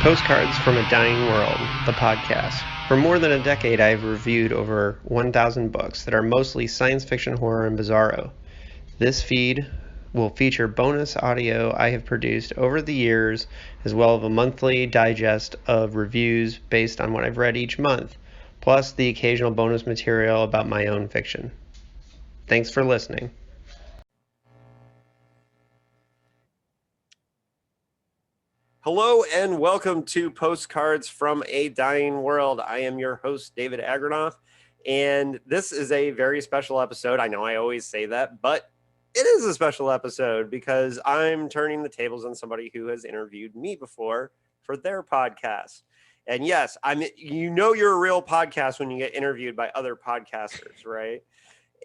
Postcards from a Dying World, the podcast. For more than a decade, I've reviewed over 1,000 books that are mostly science fiction, horror, and bizarro. This feed will feature bonus audio I have produced over the years, as well as a monthly digest of reviews based on what I've read each month, plus the occasional bonus material about my own fiction. Thanks for listening. Hello and welcome to Postcards from a Dying World. I am your host, David Agranoff, and this is a very special episode. I know I always say that, but it is a special episode because I'm turning the tables on somebody who has interviewed me before for their podcast. And yes, you're a real podcast when you get interviewed by other podcasters, right?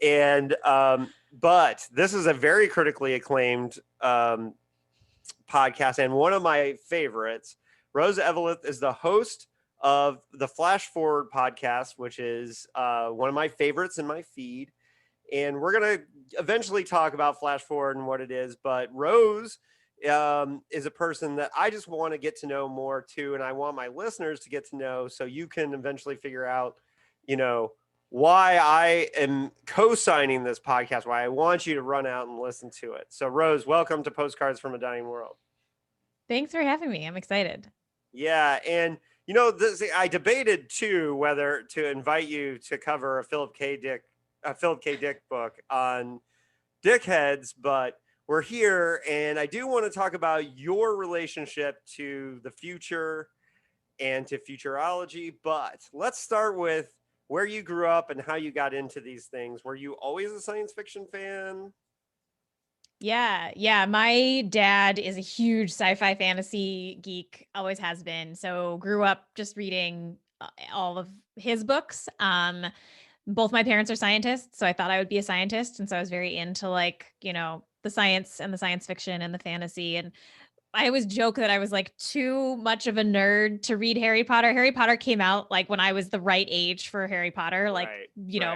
And but this is a very critically acclaimed podcast and one of my favorites. Rose Eveleth is the host of the Flash Forward podcast, which is one of my favorites in my feed. And we're going to eventually talk about Flash Forward and what it is. But Rose is a person that I just want to get to know more too. And I want my listeners to get to know so you can eventually figure out, why I am co-signing this podcast, why I want you to run out and listen to it. So Rose, welcome to Postcards from a Dying World. Thanks for having me. I'm excited. Yeah. And, I debated too, whether to invite you to cover a Philip K. Dick book on dickheads, but we're here. And I do want to talk about your relationship to the future and to futurology, but let's start with where you grew up and how you got into these things. Were you always a science fiction fan? Yeah. My dad is a huge sci-fi fantasy geek, always has been. So grew up just reading all of his books. Both my parents are scientists, so I thought I would be a scientist. And so I was very into the science and the science fiction and the fantasy. And I always joke that I was like too much of a nerd to read Harry Potter. Harry Potter came out like when I was the right age for Harry Potter. Right.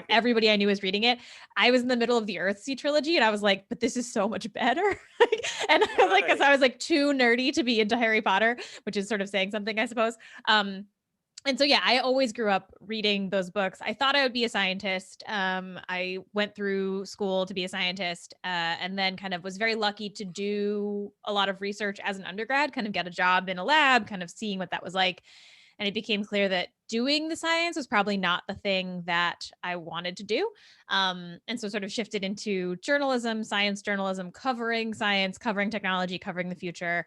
Everybody I knew was reading it. I was in the middle of the Earthsea trilogy and I was like, but this is so much better. And I was like, because I was like too nerdy to be into Harry Potter, which is sort of saying something, I suppose. And so, yeah, I always grew up reading those books. I thought I would be a scientist. I went through school to be a scientist and then kind of was very lucky to do a lot of research as an undergrad, kind of get a job in a lab, kind of seeing what that was like. And it became clear that doing the science was probably not the thing that I wanted to do. And so sort of shifted into journalism, science journalism, covering science, covering technology, covering the future,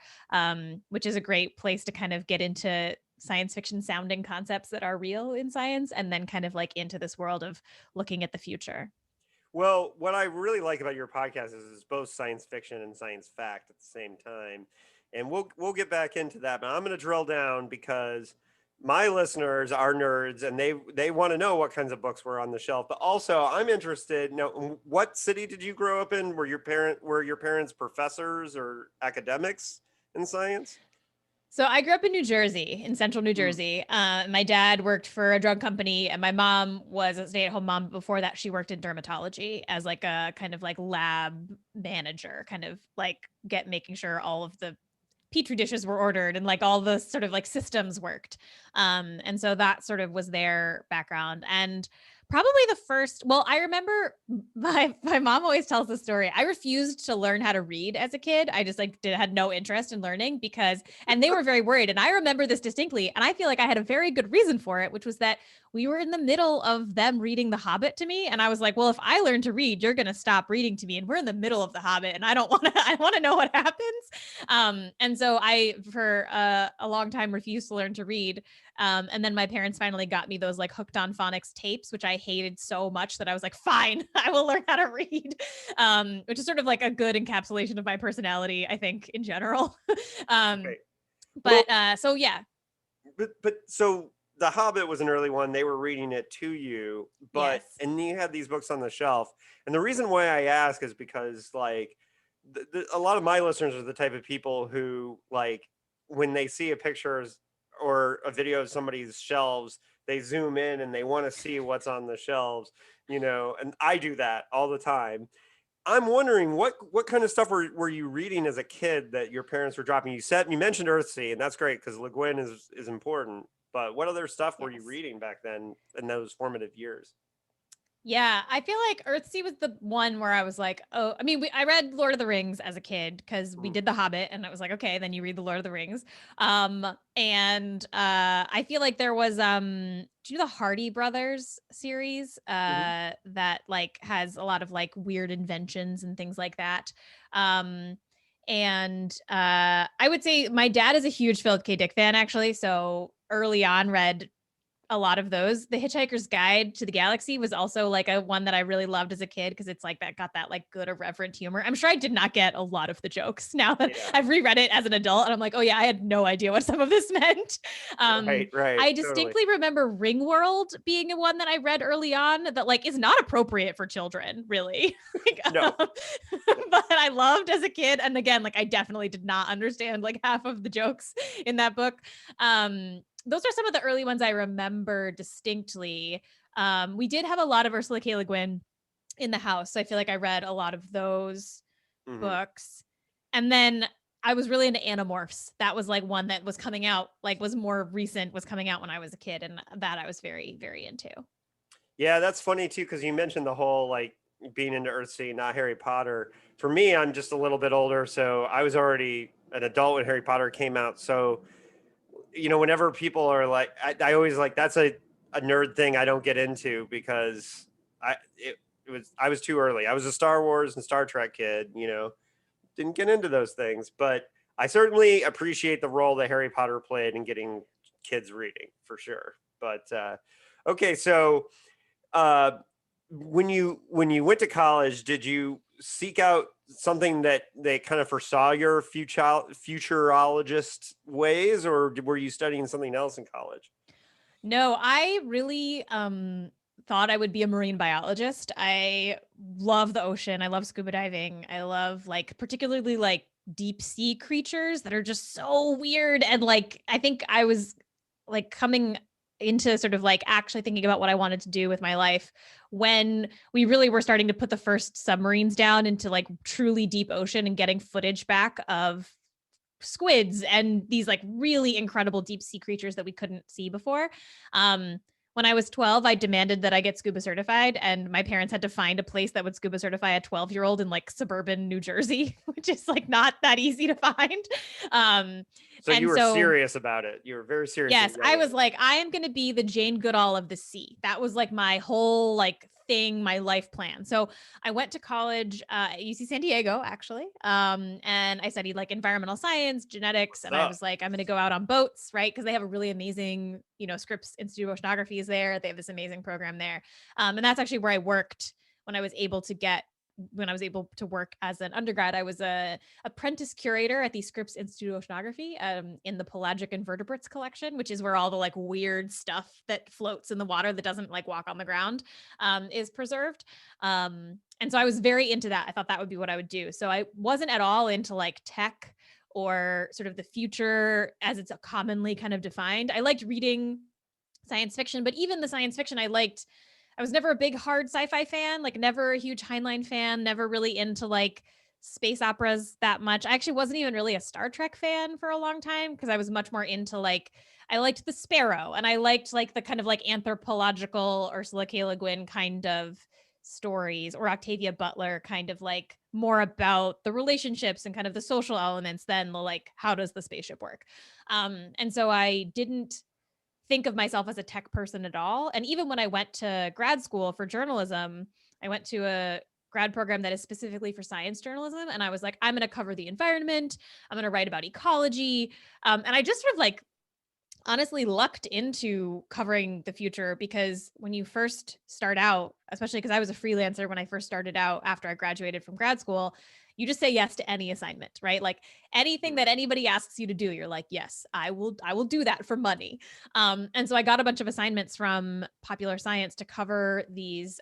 which is a great place to kind of get into science fiction sounding concepts that are real in science and then kind of like into this world of looking at the future. Well, what I really like about your podcast is it's both science fiction and science fact at the same time. And we'll get back into that, but I'm going to drill down because my listeners are nerds and they want to know what kinds of books were on the shelf. But also I'm interested, what city did you grow up in? Were your parents professors or academics in science? So I grew up in New Jersey, in central New Jersey. My dad worked for a drug company and my mom was a stay-at-home mom. Before that, she worked in dermatology as like a kind of like lab manager, kind of like making sure all of the Petri dishes were ordered and like all the sort of like systems worked. And so that sort of was their background. And probably I remember my mom always tells the story. I refused to learn how to read as a kid. I just had no interest in learning and they were very worried. And I remember this distinctly. And I feel like I had a very good reason for it, which was that we were in the middle of them reading The Hobbit to me. And I was like, well, if I learn to read, you're going to stop reading to me. And we're in the middle of The Hobbit and I want to know what happens. And so I, for a long time, refused to learn to read. And then my parents finally got me those like Hooked on Phonics tapes, which I hated so much that I was like, fine, I will learn how to read, which is sort of like a good encapsulation of my personality, I think, in general. So yeah. So The Hobbit was an early one. They were reading it to you, Yes. And you had these books on the shelf. And the reason why I ask is because like a lot of my listeners are the type of people who like when they see a picture or a video of somebody's shelves, they zoom in and they want to see what's on the shelves, and I do that all the time. I'm wondering what kind of stuff were you reading as a kid that your parents were dropping? You mentioned Earthsea, and that's great because Le Guin is important. But what other stuff were you Yes. reading back then in those formative years? Yeah, I feel like Earthsea was the one where I was like, oh, I mean, I read Lord of the Rings as a kid because we Mm, did The Hobbit, and I was like, okay, then you read the Lord of the Rings. And I feel like there was do you know the Hardy Brothers series mhm. that like has a lot of like weird inventions and things like that. Um, and I would say my dad is a huge Philip K. Dick fan, actually. So early on, read a lot of those. The Hitchhiker's Guide to the Galaxy was also like a one that I really loved as a kid because it's like that got that like good irreverent humor. I'm sure I did not get a lot of the jokes now that Yeah. I've reread it as an adult, and I'm like, oh yeah, I had no idea what some of this meant. Right. I Totally. distinctly remember Ringworld being one that I read early on that like is not appropriate for children, really. Like, No. but I loved as a kid, and again, like I definitely did not understand like half of the jokes in that book. Those are some of the early ones I remember distinctly. We did have a lot of Ursula K. Le Guin in the house, so I feel like I read a lot of those Hmm. books. And then I was really into Animorphs. That was like one that was coming out, like was more recent, was coming out when I was a kid, and that I was very, very into. Yeah, that's funny too because you mentioned the whole like being into Earthsea, not Harry Potter. For me, I'm just a little bit older, so I was already an adult when Harry Potter came out. So whenever people are like, I always like that's a nerd thing I don't get into because I was too early. I was a Star Wars and Star Trek kid, didn't get into those things, but I certainly appreciate the role that Harry Potter played in getting kids reading for sure. But okay, so uh, when you went to college, did you seek out something that they kind of foresaw your futurologist ways, or were you studying something else in college? No, I really thought I would be a marine biologist. I love the ocean. I love scuba diving. I love like particularly like deep sea creatures that are just so weird, and like I think I was like coming into sort of like actually thinking about what I wanted to do with my life when we really were starting to put the first submarines down into like truly deep ocean and getting footage back of squids and these like really incredible deep sea creatures that we couldn't see before. Um, when I was 12, I demanded that I get scuba certified, and my parents had to find a place that would scuba certify a 12-year-old in like suburban New Jersey, which is like not that easy to find. Um, So you and were so serious about it. You were very serious at a Yes, young I was age. like, I am going to be the Jane Goodall of the sea. That was like my whole like thing, my life plan. So I went to college at UC San Diego, actually, and I studied like environmental science, genetics, What's and I up? was like, I'm going to go out on boats, right? Because they have a really amazing, Scripps Institute of Oceanography is there. They have this amazing program there, and that's actually where I worked when I was able to get when I was able to work as an undergrad. I was a apprentice curator at the Scripps Institute of Oceanography in the pelagic invertebrates collection, which is where all the like weird stuff that floats in the water that doesn't like walk on the ground is preserved. And so I was very into that. I thought that would be what I would do. So I wasn't at all into like tech or sort of the future as it's commonly kind of defined. I liked reading science fiction, but even the science fiction I was never a big hard sci-fi fan, like never a huge Heinlein fan, never really into like space operas that much. I actually wasn't even really a Star Trek fan for a long time because I was much more into like I liked the Sparrow, and I liked like the kind of like anthropological Ursula K. Le Guin kind of stories, or Octavia Butler kind of like more about the relationships and kind of the social elements than the like how does the spaceship work. And so I didn't think of myself as a tech person at all. And even when I went to grad school for journalism, I went to a grad program that is specifically for science journalism. And I was like, I'm going to cover the environment. I'm going to write about ecology. And I just sort of like honestly lucked into covering the future because when you first start out, especially because I was a freelancer when I first started out after I graduated from grad school, you just say yes to any assignment, right? Like anything Mhm. that anybody asks you to do, you're like, yes, I will do that for money. And so I got a bunch of assignments from Popular Science to cover these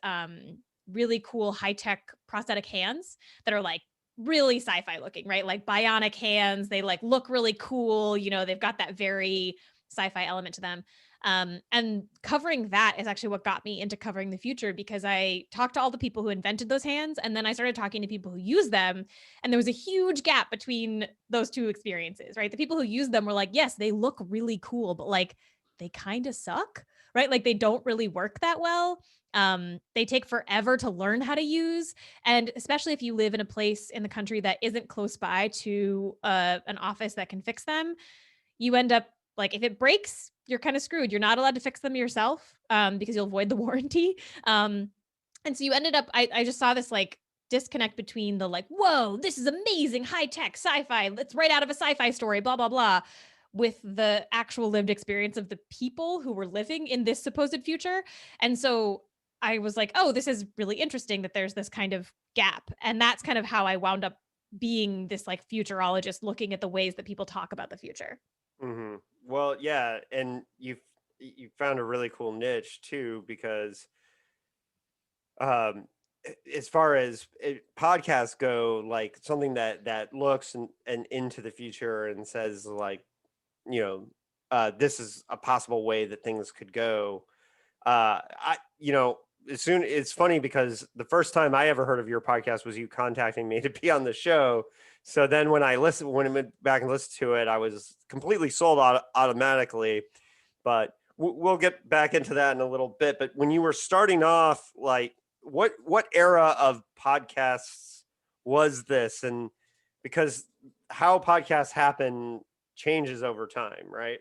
really cool high-tech prosthetic hands that are like really sci-fi looking, right? Like bionic hands. They like look really cool. They've got that very sci-fi element to them. And covering that is actually what got me into covering the future, because I talked to all the people who invented those hands, and then I started talking to people who use them, and there was a huge gap between those two experiences, right? The people who use them were like, yes, they look really cool, but like they kind of suck, right? Like they don't really work that well. They take forever to learn how to use. And especially if you live in a place in the country that isn't close by to an office that can fix them, you end up like, if it breaks, you're kind of screwed. You're not allowed to fix them yourself, because you'll void the warranty. And so you ended up, I just saw this like disconnect between the like, whoa, this is amazing, high tech sci-fi. Let's write out of a sci-fi story, blah, blah, blah, with the actual lived experience of the people who were living in this supposed future. And so I was like, oh, this is really interesting that there's this kind of gap. And that's kind of how I wound up being this like futurologist, looking at the ways that people talk about the future. Hmm. Well, yeah, and you found a really cool niche too, because um, as far as podcasts go, like something that looks and into the future and says like, you know, this is a possible way that things could go. I, as soon it's funny because the first time I ever heard of your podcast was you contacting me to be on the show. So then when I went back and listened to it, I was completely sold automatically. But we'll get back into that in a little bit. But when you were starting off, like what era of podcasts was this? And because how podcasts happen changes over time, right?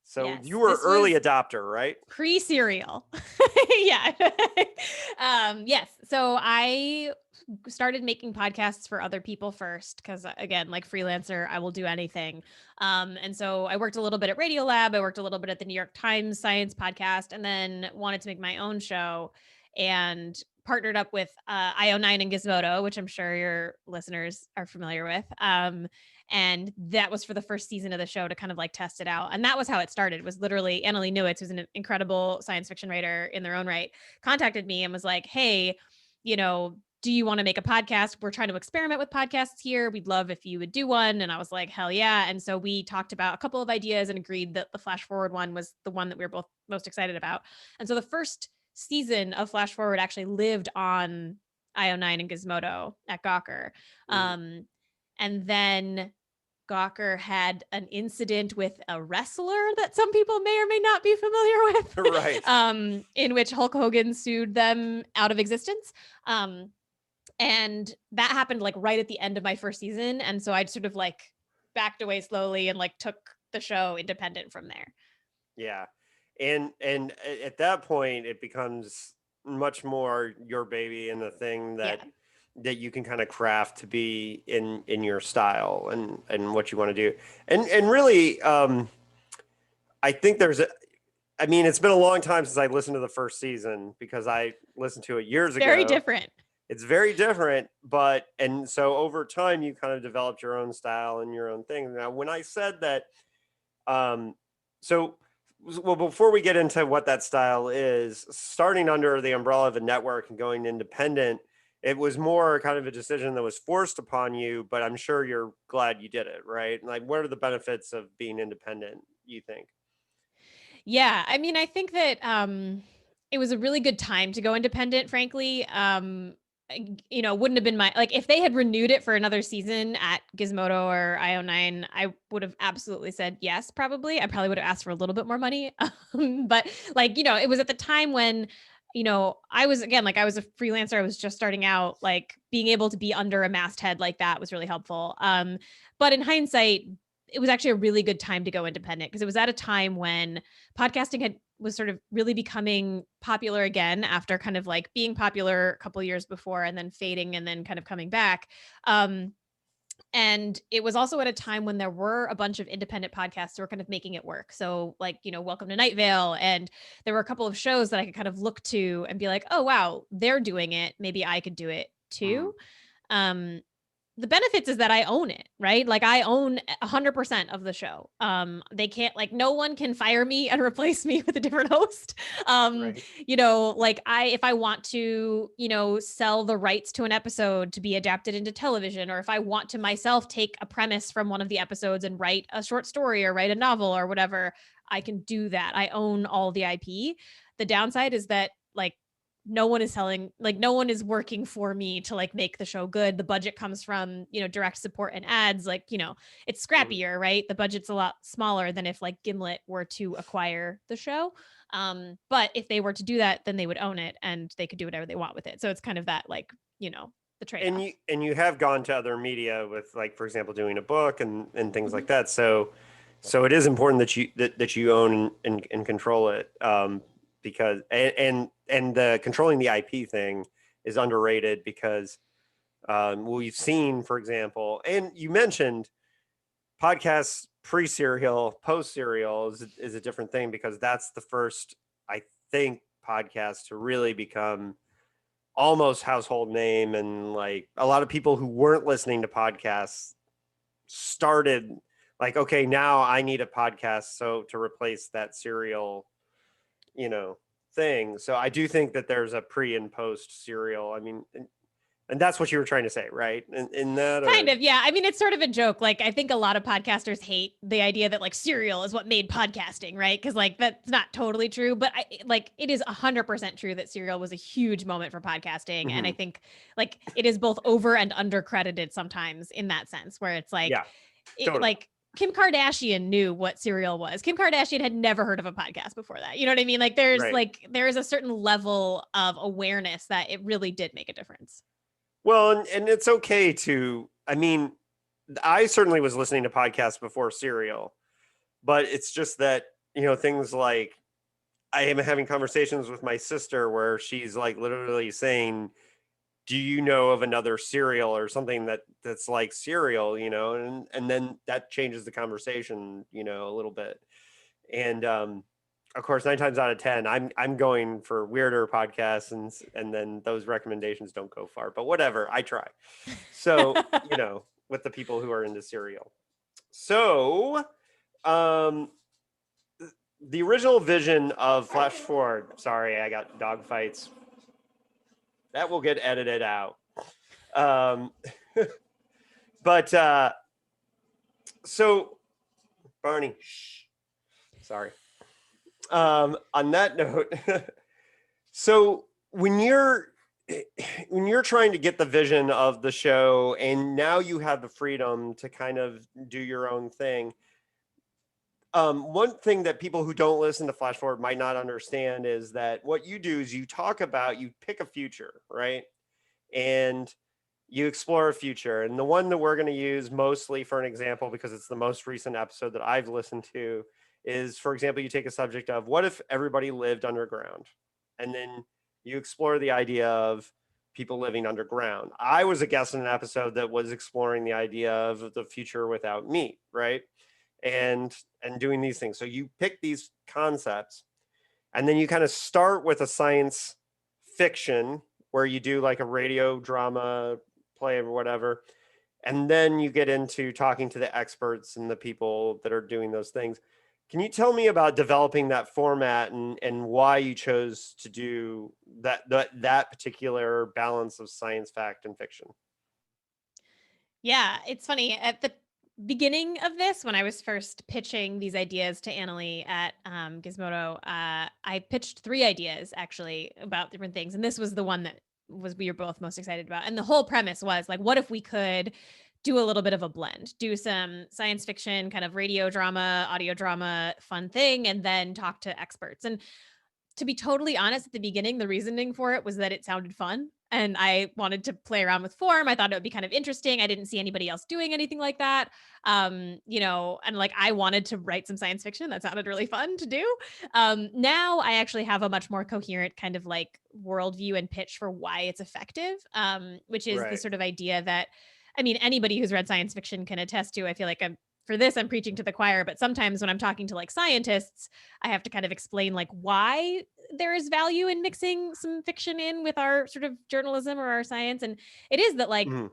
So Yes, you were this early was adopter, right? pre-serial. Yeah. Yes. So I started making podcasts for other people first, because again, like freelancer, I will do anything. And so I worked a little bit at Radiolab. I worked a little bit at the New York Times Science Podcast, and then wanted to make my own show and partnered up with IO9 and Gizmodo, which I'm sure your listeners are familiar with. And that was for the first season of the show to kind of like test it out. And that was how it started, was literally Annalee Newitz, who's an incredible science fiction writer in their own right, contacted me and was like, hey, do you want to make a podcast? We're trying to experiment with podcasts here. We'd love if you would do one. And I was like, hell yeah. And so we talked about a couple of ideas and agreed that the Flash Forward one was the one that we were both most excited about. And so the first season of Flash Forward actually lived on IO9 and Gizmodo at Gawker. And then Gawker had an incident with a wrestler that some people may or may not be familiar with, Right. In which Hulk Hogan sued them out of existence. And that happened like right at the end of my first season. And so I'd sort of like backed away slowly and like took the show independent from there. Yeah. And at that point it becomes much more your baby and the thing Yeah. that you can kind of craft to be in your style and what you want to do. And really I think I mean, it's been a long time since I listened to the first season because I listened to it years ago. Very different. It's very different, and so over time you kind of developed your own style and your own thing. Now, when I said that, so well, before we get into what that style is, starting under the umbrella of a network and going independent, it was more kind of a decision that was forced upon you, but I'm sure you're glad you did it, right? Like, what are the benefits of being independent, you think? Yeah. I mean, I think that it was a really good time to go independent, frankly. Wouldn't have been like if they had renewed it for another season at Gizmodo or IO9, I would have absolutely said yes, probably. I probably would have asked for a little bit more money. But like, it was at the time when, I was a freelancer. I was just starting out, like being able to be under a masthead like that was really helpful. But in hindsight, it was actually a really good time to go independent, because it was at a time when podcasting was sort of really becoming popular again, after kind of like being popular a couple years before and then fading and then kind of coming back. And it was also at a time when there were a bunch of independent podcasts who were kind of making it work. So like, Welcome to Night Vale. And there were a couple of shows that I could kind of look to and be like, oh, wow, they're doing it. Maybe I could do it too. Um, the benefits is that I own it, right? Like I own 100% of the show. They can't, like, no one can fire me and replace me with a different host. Right. You know, like if I want to, you know, sell the rights to an episode to be adapted into television, or if I want to myself take a premise from one of the episodes and write a short story or write a novel or whatever, I can do that. I own all the IP. The downside is that, like, no one is selling, like, no one is working for me to like make the show good. The budget comes from, you know, direct support and ads. Like, you know, it's scrappier, right? The budget's a lot smaller than if like Gimlet were to acquire the show. But if they were to do that, then they would own it and they could do whatever they want with it. So it's kind of that, like, you know, the trade-off. And you have gone to other media with, like, for example, doing a book and things like that. So it is important that you own and control it, because the controlling the IP thing is underrated, because we've seen, for example, and you mentioned podcasts pre-serial, post-serial is a different thing, because that's the first, I think, podcast to really become almost household name, and like a lot of people who weren't listening to podcasts started like, okay, now I need a podcast, so to replace that serial, you know, thing. So I do think that there's a pre and post serial. I mean, and that's what you were trying to say, right? In that, or... Kind of, yeah. I mean, it's sort of a joke. Like, I think a lot of podcasters hate the idea that like serial is what made podcasting, right? Because like that's not totally true, but like it is 100% true that serial was a huge moment for podcasting, and I think like it is both over and under credited sometimes in that sense, where it's like, Yeah, totally. like Kim Kardashian knew what serial was. Kim Kardashian had never heard of a podcast before that. You know what I mean? Like there's Right. like there is a certain level of awareness that it really did make a difference. Well, and it's okay to, I mean, I certainly was listening to podcasts before serial, but it's just that, you know, things like, I am having conversations with my sister where she's like literally saying, do you know of another serial or something that's like serial, you know, and then that changes the conversation, you know, a little bit. And of course, 9 times out of 10, I'm going for weirder podcasts, and then those recommendations don't go far. But whatever, I try. So, you know, with the people who are into serial. So, the original vision of Flash Forward. Sorry, I got dog fights. That will get edited out. But so, Barney, shh. Sorry. On that note, so when you're trying to get the vision of the show, and now you have the freedom to kind of do your own thing, one thing that people who don't listen to Flash Forward might not understand is that what you do is you pick a future, right? And you explore a future. And the one that we're going to use mostly for an example, because it's the most recent episode that I've listened to, is, for example, you take a subject of what if everybody lived underground, and then you explore the idea of people living underground. I was a guest in an episode that was exploring the idea of the future without meat, right? And doing these things. So you pick these concepts, and then you kind of start with a science fiction where you do like a radio drama play or whatever, and then you get into talking to the experts and the people that are doing those things. Can you tell me about developing that format and why you chose to do that particular balance of science, fact, and fiction? Yeah, it's funny. At the beginning of this, when I was first pitching these ideas to Annalie at Gizmodo, I pitched 3 ideas actually about different things. And this was the one that we were both most excited about. And the whole premise was like, what if we could do a little bit of a blend, do some science fiction, kind of radio drama, audio drama, fun thing, and then talk to experts. And to be totally honest, at the beginning, the reasoning for it was that it sounded fun and I wanted to play around with form. I thought it would be kind of interesting. I didn't see anybody else doing anything like that. You know, and like I wanted to write some science fiction. That sounded really fun to do. Now I actually have a much more coherent kind of like worldview and pitch for why it's effective, which is the Right. sort of idea that, I mean, anybody who's read science fiction can attest to. I feel like for this, I'm preaching to the choir, but sometimes when I'm talking to like scientists, I have to kind of explain like why there is value in mixing some fiction in with our sort of journalism or our science. And it is that like, Mhm.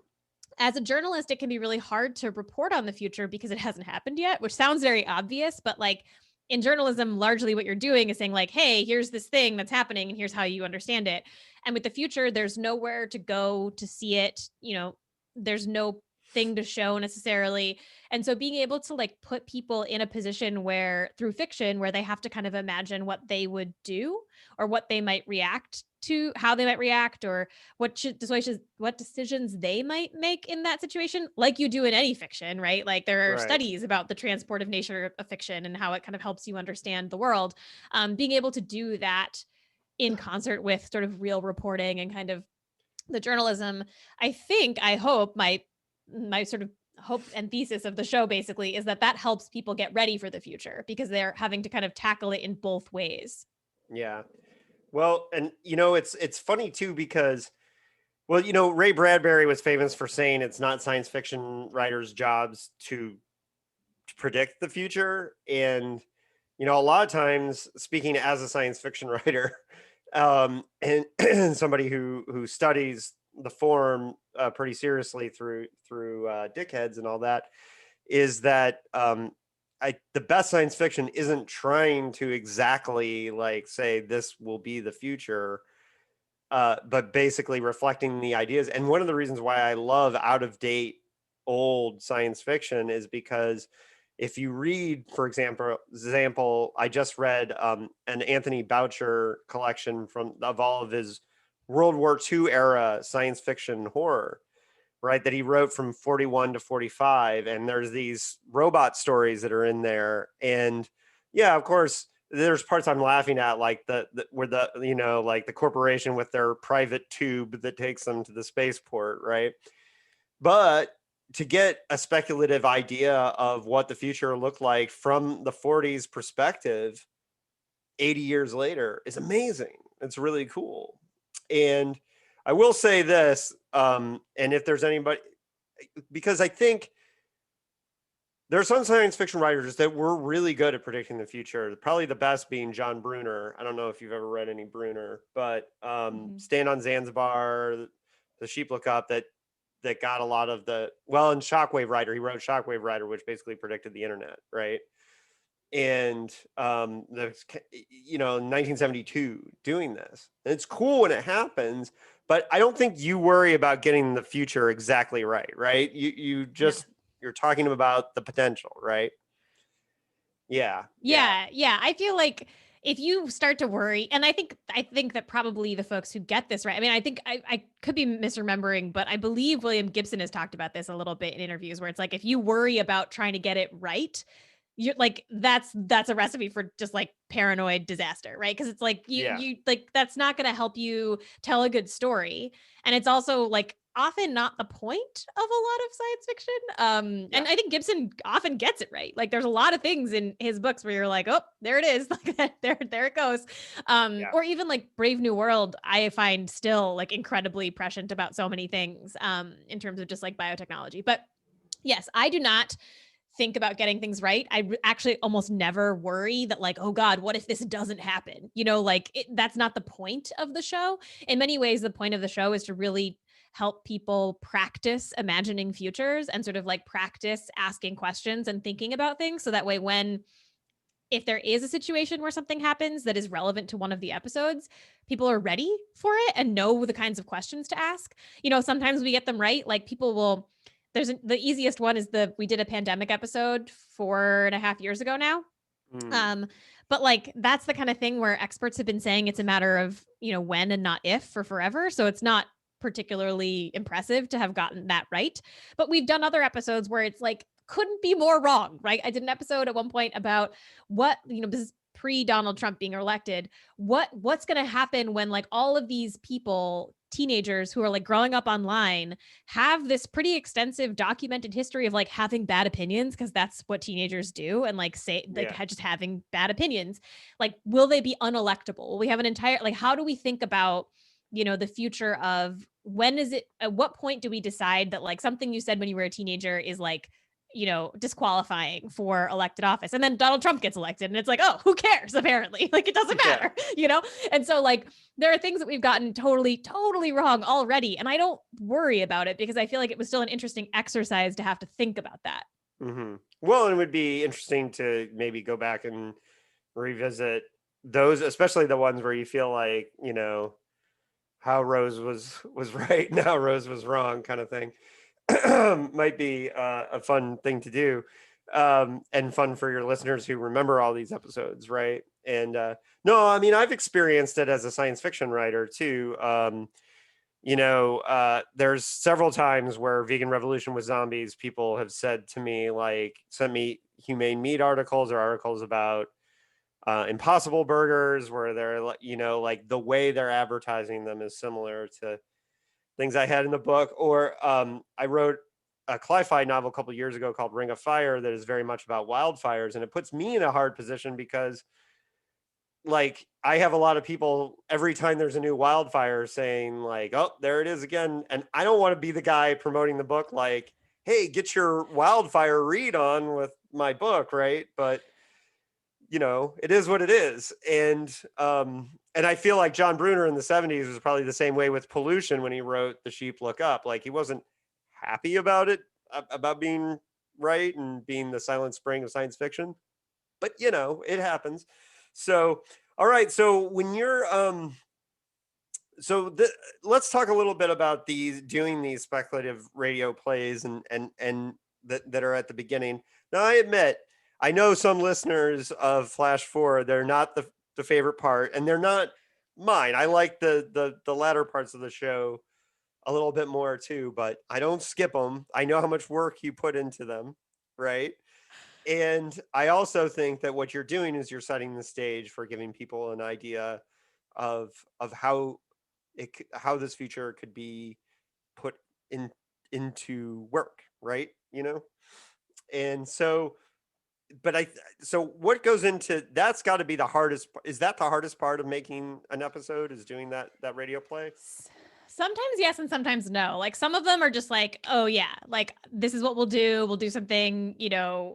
as a journalist, it can be really hard to report on the future because it hasn't happened yet, which sounds very obvious, but like in journalism, largely what you're doing is saying like, hey, here's this thing that's happening and here's how you understand it. And with the future, there's nowhere to go to see it. There's no thing to show necessarily. And so being able to like put people in a position where through fiction, where they have to kind of imagine what they would do or what they might react to, how they might react, or what decisions they might make in that situation, like you do in any fiction, right? Like there are Right. studies about the transportive nature of fiction and how it kind of helps you understand the world. Being able to do that in concert with sort of real reporting and kind of the journalism, I hope my sort of hope and thesis of the show basically is that helps people get ready for the future because they're having to kind of tackle it in both ways. Yeah. Well, and it's funny too because, well, Ray Bradbury was famous for saying it's not science fiction writers' jobs to predict the future, and a lot of times, speaking as a science fiction writer, and somebody who studies the form pretty seriously through dickheads and all that, is that the best science fiction isn't trying to exactly like say this will be the future, but basically reflecting the ideas. And one of the reasons why I love out of date old science fiction is because if you read, for example, I just read an Anthony Boucher collection of all of his World War II era science fiction horror, right, that he wrote from 41 to 45. And there's these robot stories that are in there. And yeah, of course, there's parts I'm laughing at, like where like the corporation with their private tube that takes them to the spaceport, right? But to get a speculative idea of what the future looked like from the 40s perspective 80 years later is amazing. It's really cool. And I will say this, and if there's anybody, because I think there are some science fiction writers that were really good at predicting the future. Probably the best being John Bruner. I don't know if you've ever read any Bruner, but Stand on Zanzibar, The Sheep Look Up, that got a lot of and Shockwave Rider. He wrote Shockwave Rider, which basically predicted the internet, right? And the 1972 doing this. And it's cool when it happens, but I don't think you worry about getting the future exactly right? You just you're talking about the potential, right? Yeah. I feel like if you start to worry, and I think that probably the folks who get this right, I mean, I think I could be misremembering, but I believe William Gibson has talked about this a little bit in interviews where it's like, if you worry about trying to get it right, you're like, that's a recipe for just like paranoid disaster, right? Because it's like you like, that's not going to help you tell a good story. And it's also like often not the point of a lot of science fiction. And I think Gibson often gets it right. Like there's a lot of things in his books where you're like, oh, there it is. Like there it goes. Or even like Brave New World, I find still like incredibly prescient about so many things in terms of just like biotechnology. But yes, I do not think about getting things right. I actually almost never worry that like, oh God, what if this doesn't happen? That's not the point of the show. In many ways, the point of the show is to really help people practice imagining futures and sort of like practice asking questions and thinking about things. So that way, if there is a situation where something happens that is relevant to one of the episodes, people are ready for it and know the kinds of questions to ask. Sometimes we get them right. Like people will, the easiest one is we did a pandemic episode 4.5 years ago now. But like, that's the kind of thing where experts have been saying it's a matter of, when and not if for forever. So it's not particularly impressive to have gotten that right. But we've done other episodes where it's like, couldn't be more wrong, right? I did an episode at one point about what, this is pre-Donald Trump being elected, what's going to happen when like all of these people, teenagers who are like growing up online, have this pretty extensive documented history of like having bad opinions, because that's what teenagers do, and like just having bad opinions. Like, will they be unelectable? We have an entire, like, how do we think about the future of at what point do we decide that like something you said when you were a teenager is like disqualifying for elected office. And then Donald Trump gets elected and it's like, oh, who cares? Apparently, like it doesn't matter, And so like there are things that we've gotten totally, totally wrong already. And I don't worry about it because I feel like it was still an interesting exercise to have to think about that. Mm-hmm. Well, it would be interesting to maybe go back and revisit those, especially the ones where you feel like, how Rose was right, now Rose was wrong, kind of thing. Might be a fun thing to do, and fun for your listeners who remember all these episodes, right? And no, I mean, I've experienced it as a science fiction writer too. There's several times where Vegan Revolution with Zombies, people have said to me, like, sent me humane meat articles or articles about Impossible Burgers, where they're, like the way they're advertising them is similar to things I had in the book. Or I wrote a sci-fi novel a couple of years ago called Ring of Fire that is very much about wildfires, and it puts me in a hard position because, like, I have a lot of people every time there's a new wildfire saying like, oh, there it is again. And I don't want to be the guy promoting the book like, hey, get your wildfire read on with my book, right? But it is what it is. And I feel like John Bruner in the 70s was probably the same way with pollution when he wrote The Sheep Look Up. Like, he wasn't happy about it, about being right and being the Silent Spring of science fiction. But, it happens. So, all right. So when you're, let's talk a little bit about doing these speculative radio plays and that are at the beginning. Now, I admit, I know some listeners of Flash 4, they're not the favorite part, and they're not mine. I like the latter parts of the show a little bit more too, but I don't skip them. I know how much work you put into them, right? And I also think that what you're doing is you're setting the stage for giving people an idea of how this feature could be put into work, right? And so, so what goes into that's got to be the hardest. Is that the hardest part of making an episode, is doing that radio play? Sometimes yes and sometimes no. Like some of them are just like, oh yeah, like this is what we'll do. We'll do something,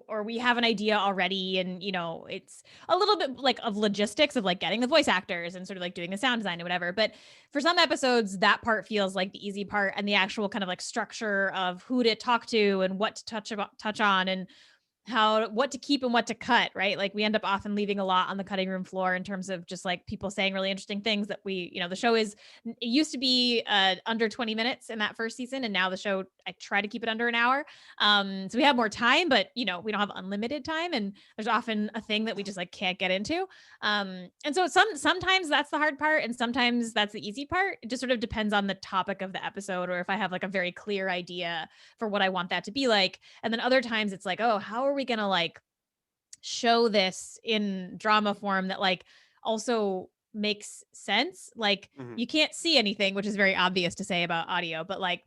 or we have an idea already. And, it's a little bit like of logistics of like getting the voice actors and sort of like doing the sound design or whatever. But for some episodes, that part feels like the easy part, and the actual kind of like structure of who to talk to and what to touch on and what to keep and what to cut, right? Like we end up often leaving a lot on the cutting room floor in terms of just like people saying really interesting things that the show it used to be under 20 minutes in that first season. And now the show, I try to keep it under an hour. So we have more time, but we don't have unlimited time. And there's often a thing that we just like can't get into. And so sometimes that's the hard part. And sometimes that's the easy part. It just sort of depends on the topic of the episode, or if I have like a very clear idea for what I want that to be like. And then other times it's like, oh, how are we going to like show this in drama form that like also makes sense? Like you can't see anything, which is very obvious to say about audio, but like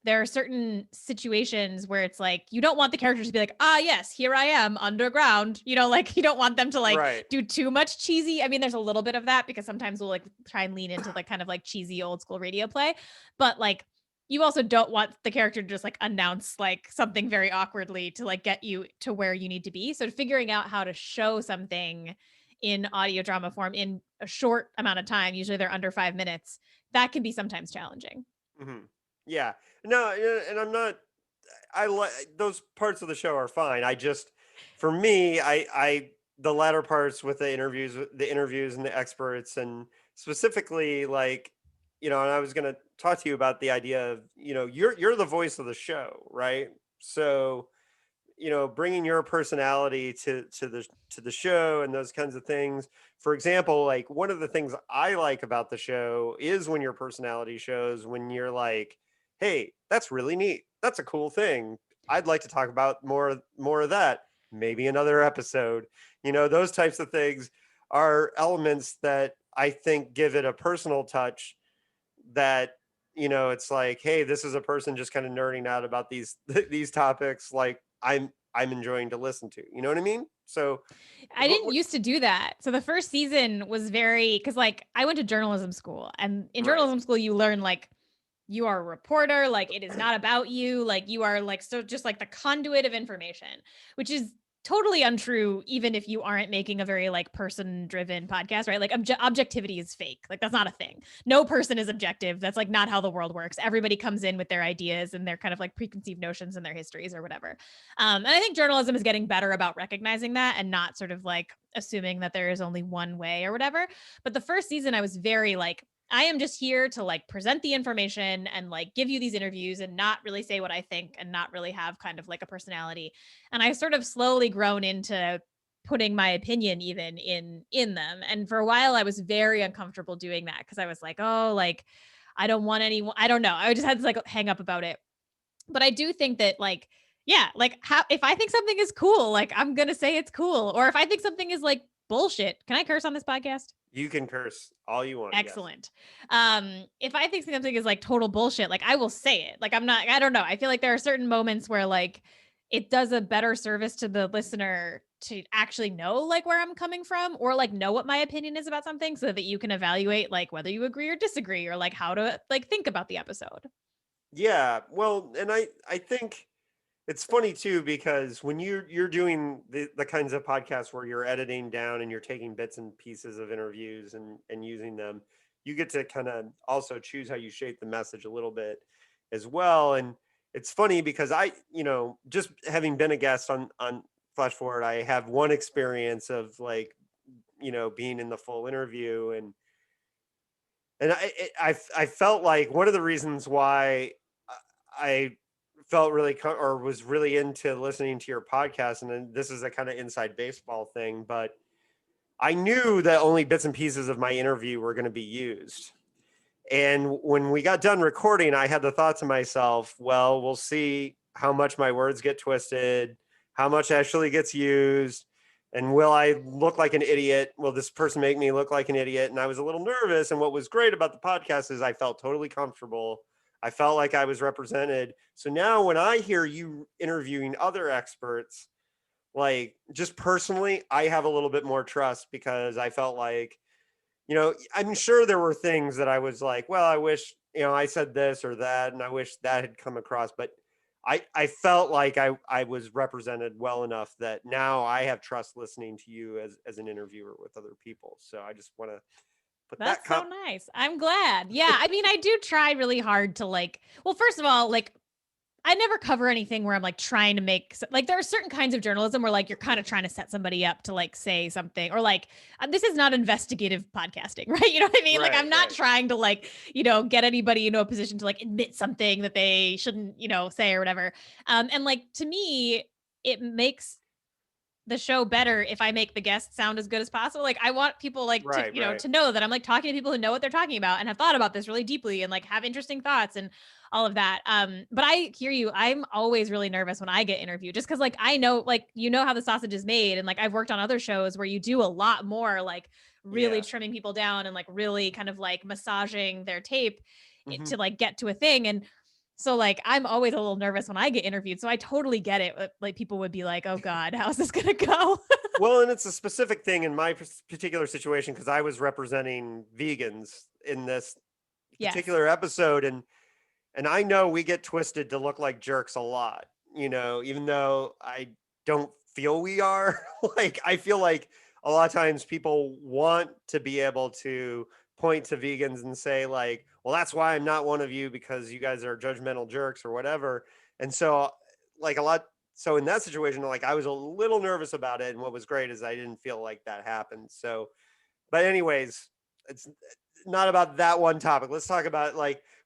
there are certain situations where it's like, you don't want the characters to be like, yes, here I am underground, like you don't want them to like do too much cheesy. I mean, there's a little bit of that because sometimes we'll like try and lean into like kind of like cheesy old school radio play, but like you also don't want the character to just like announce like something very awkwardly to like get you to where you need to be. So figuring out how to show something in audio drama form in a short amount of time, usually they're under 5 minutes, that can be sometimes challenging. Mm-hmm. Yeah. No, and I'm not, I like those parts of the show are fine. I just, for me, the latter parts with the interviews and the experts, and specifically like, and I was going to talk to you about the idea of, you're the voice of the show, right? So, bringing your personality to the show and those kinds of things. For example, like one of the things I like about the show is when your personality shows, when you're like, hey, that's really neat. That's a cool thing. I'd like to talk about more of that. Maybe another episode. Those types of things are elements that I think give it a personal touch, that it's like, hey, this is a person just kind of nerding out about these topics, like I'm enjoying to listen to. You know what I mean? So I didn't used to do that. So the first season was very, because like I went to journalism school, and in journalism school you learn like you are a reporter. Like, it is not about you. Like, you are like, so just like the conduit of information, which is totally untrue, even if you aren't making a very like person driven podcast, right? Like objectivity is fake. Like, that's not a thing. No person is objective. That's like not how the world works. Everybody comes in with their ideas and their kind of like preconceived notions and their histories or whatever. And I think journalism is getting better about recognizing that and not sort of like assuming that there is only one way or whatever. But the first season, I was very like, I am just here to like present the information and like give you these interviews and not really say what I think and not really have kind of like a personality. And I sort of slowly grown into putting my opinion even in them. And for a while I was very uncomfortable doing that because I was like, oh, like I don't want anyone, I don't know. I just had to like hang up about it. But I do think that like, yeah, like how if I think something is cool, like I'm gonna say it's cool. Or if I think something is like bullshit. Can I curse on this podcast? You can curse all you want. Excellent. If I think something is like total bullshit, like I will say it. Like I don't know. I feel like there are certain moments where like it does a better service to the listener to actually know like where I'm coming from or like know what my opinion is about something so that you can evaluate like whether you agree or disagree or like how to like think about the episode. Yeah. Well, and I think it's funny too because when you're doing the kinds of podcasts where you're editing down and you're taking bits and pieces of interviews and using them, you get to kind of also choose how you shape the message a little bit as well. And it's funny because just having been a guest on Flash Forward, I have one experience of like, being in the full interview and I felt like one of the reasons why I felt really or was really into listening to your podcast, and then this is a kind of inside baseball thing, but I knew that only bits and pieces of my interview were going to be used. And when we got done recording, I had the thought to myself, well, we'll see how much my words get twisted, how much actually gets used, and will I look like an idiot? Will this person make me look like an idiot? And I was a little nervous. And what was great about the podcast is I felt totally comfortable. I felt like I was represented. So now when I hear you interviewing other experts, like just personally, I have a little bit more trust because I felt like, I'm sure there were things that I was like, well, I wish, I said this or that, and I wish that had come across. But I felt like I was represented well enough that now I have trust listening to you as an interviewer with other people. So I just want to put That's so nice. I'm glad. Yeah. I mean, I do try really hard to like, well, first of all, like I never cover anything where I'm like trying to make like there are certain kinds of journalism where like you're kind of trying to set somebody up to like say something or like this is not investigative podcasting, right? You know what I mean? Like I'm not trying to like, get anybody into a position to like admit something that they shouldn't, say or whatever. And like to me, it makes the show better if I make the guests sound as good as possible. Like I want people like to know that I'm like talking to people who know what they're talking about and have thought about this really deeply and like have interesting thoughts and all of that. But I hear you. I'm always really nervous when I get interviewed just because like I know like how the sausage is made. And like I've worked on other shows where you do a lot more like really trimming people down and like really kind of like massaging their tape to like get to a thing. And so like I'm always a little nervous when I get interviewed. So I totally get it. Like people would be like, "Oh God, how's this gonna go?" Well, and it's a specific thing in my particular situation because I was representing vegans in this particular episode, and I know we get twisted to look like jerks a lot. Even though I don't feel we are. Like I feel like a lot of times people want to be able to point to vegans and say like, well, that's why I'm not one of you because you guys are judgmental jerks or whatever. And so like so in that situation, like I was a little nervous about it. And what was great is I didn't feel like that happened. So, but anyways, it's not about that one topic. Let's talk about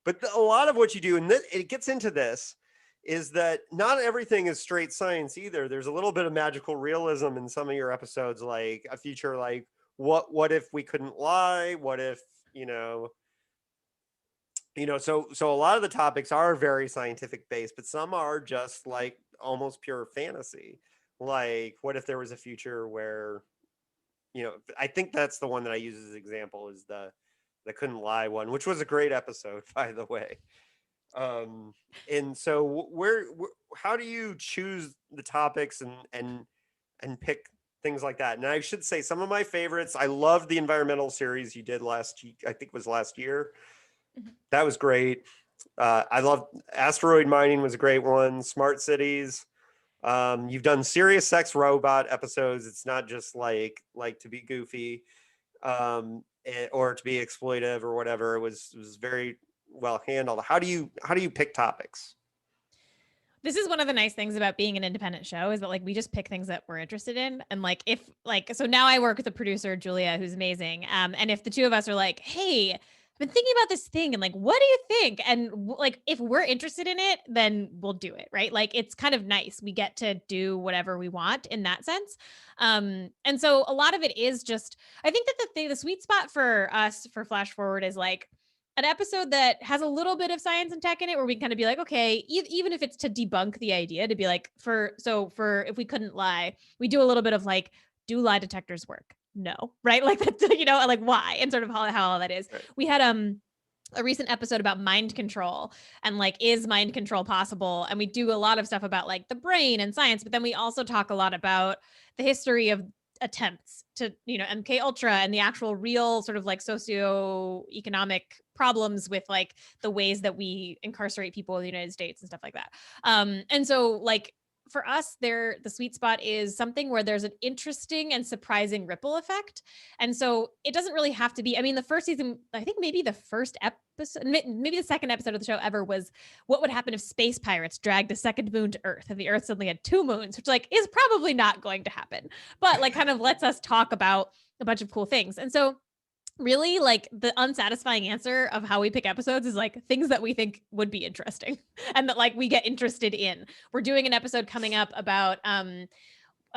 but a lot of what you do, and it gets into this, is that not everything is straight science either. There's a little bit of magical realism in some of your episodes, like a feature like what if we couldn't lie? What if, so a lot of the topics are very scientific based, but some are just like almost pure fantasy. Like what if there was a future where, I think that's the one that I use as an example is the couldn't lie one, which was a great episode, by the way. And so how do you choose the topics and pick things like that? And I should say some of my favorites, I loved the environmental series you did I think it was last year. That was great. I love Asteroid Mining was a great one. Smart Cities. You've done serious sex robot episodes. It's not just like to be goofy, or to be exploitive or whatever. It was very well handled. How do you pick topics? This is one of the nice things about being an independent show is that like we just pick things that we're interested in. And like if like so now I work with a producer, Julia, who's amazing. And if the two of us are like, hey, I've been thinking about this thing and like what do you think? And like if we're interested in it, then we'll do it, right? Like it's kind of nice. We get to do whatever we want in that sense. And so a lot of it is just I think that the sweet spot for us for Flash Forward is like an episode that has a little bit of science and tech in it where we can kind of be like, okay, even if it's to debunk the idea to be like, for if we couldn't lie, we do a little bit of like, do lie detectors work? No, right? Like that's, like why and sort of how all that is. Right. We had a recent episode about mind control and like, is mind control possible? And we do a lot of stuff about like the brain and science, but then we also talk a lot about the history of attempts to MK Ultra and the actual real sort of like socioeconomic problems with like the ways that we incarcerate people in the United States and stuff like that. And so like for us the sweet spot is something where there's an interesting and surprising ripple effect. And so it doesn't really have to be, I mean, the first season, I think maybe the first episode, maybe the second episode of the show ever was what would happen if space pirates dragged a second moon to Earth and the Earth suddenly had two moons, which like is probably not going to happen, but like kind of lets us talk about a bunch of cool things. And so really like the unsatisfying answer of how we pick episodes is like things that we think would be interesting and that like we get interested in. We're doing an episode coming up about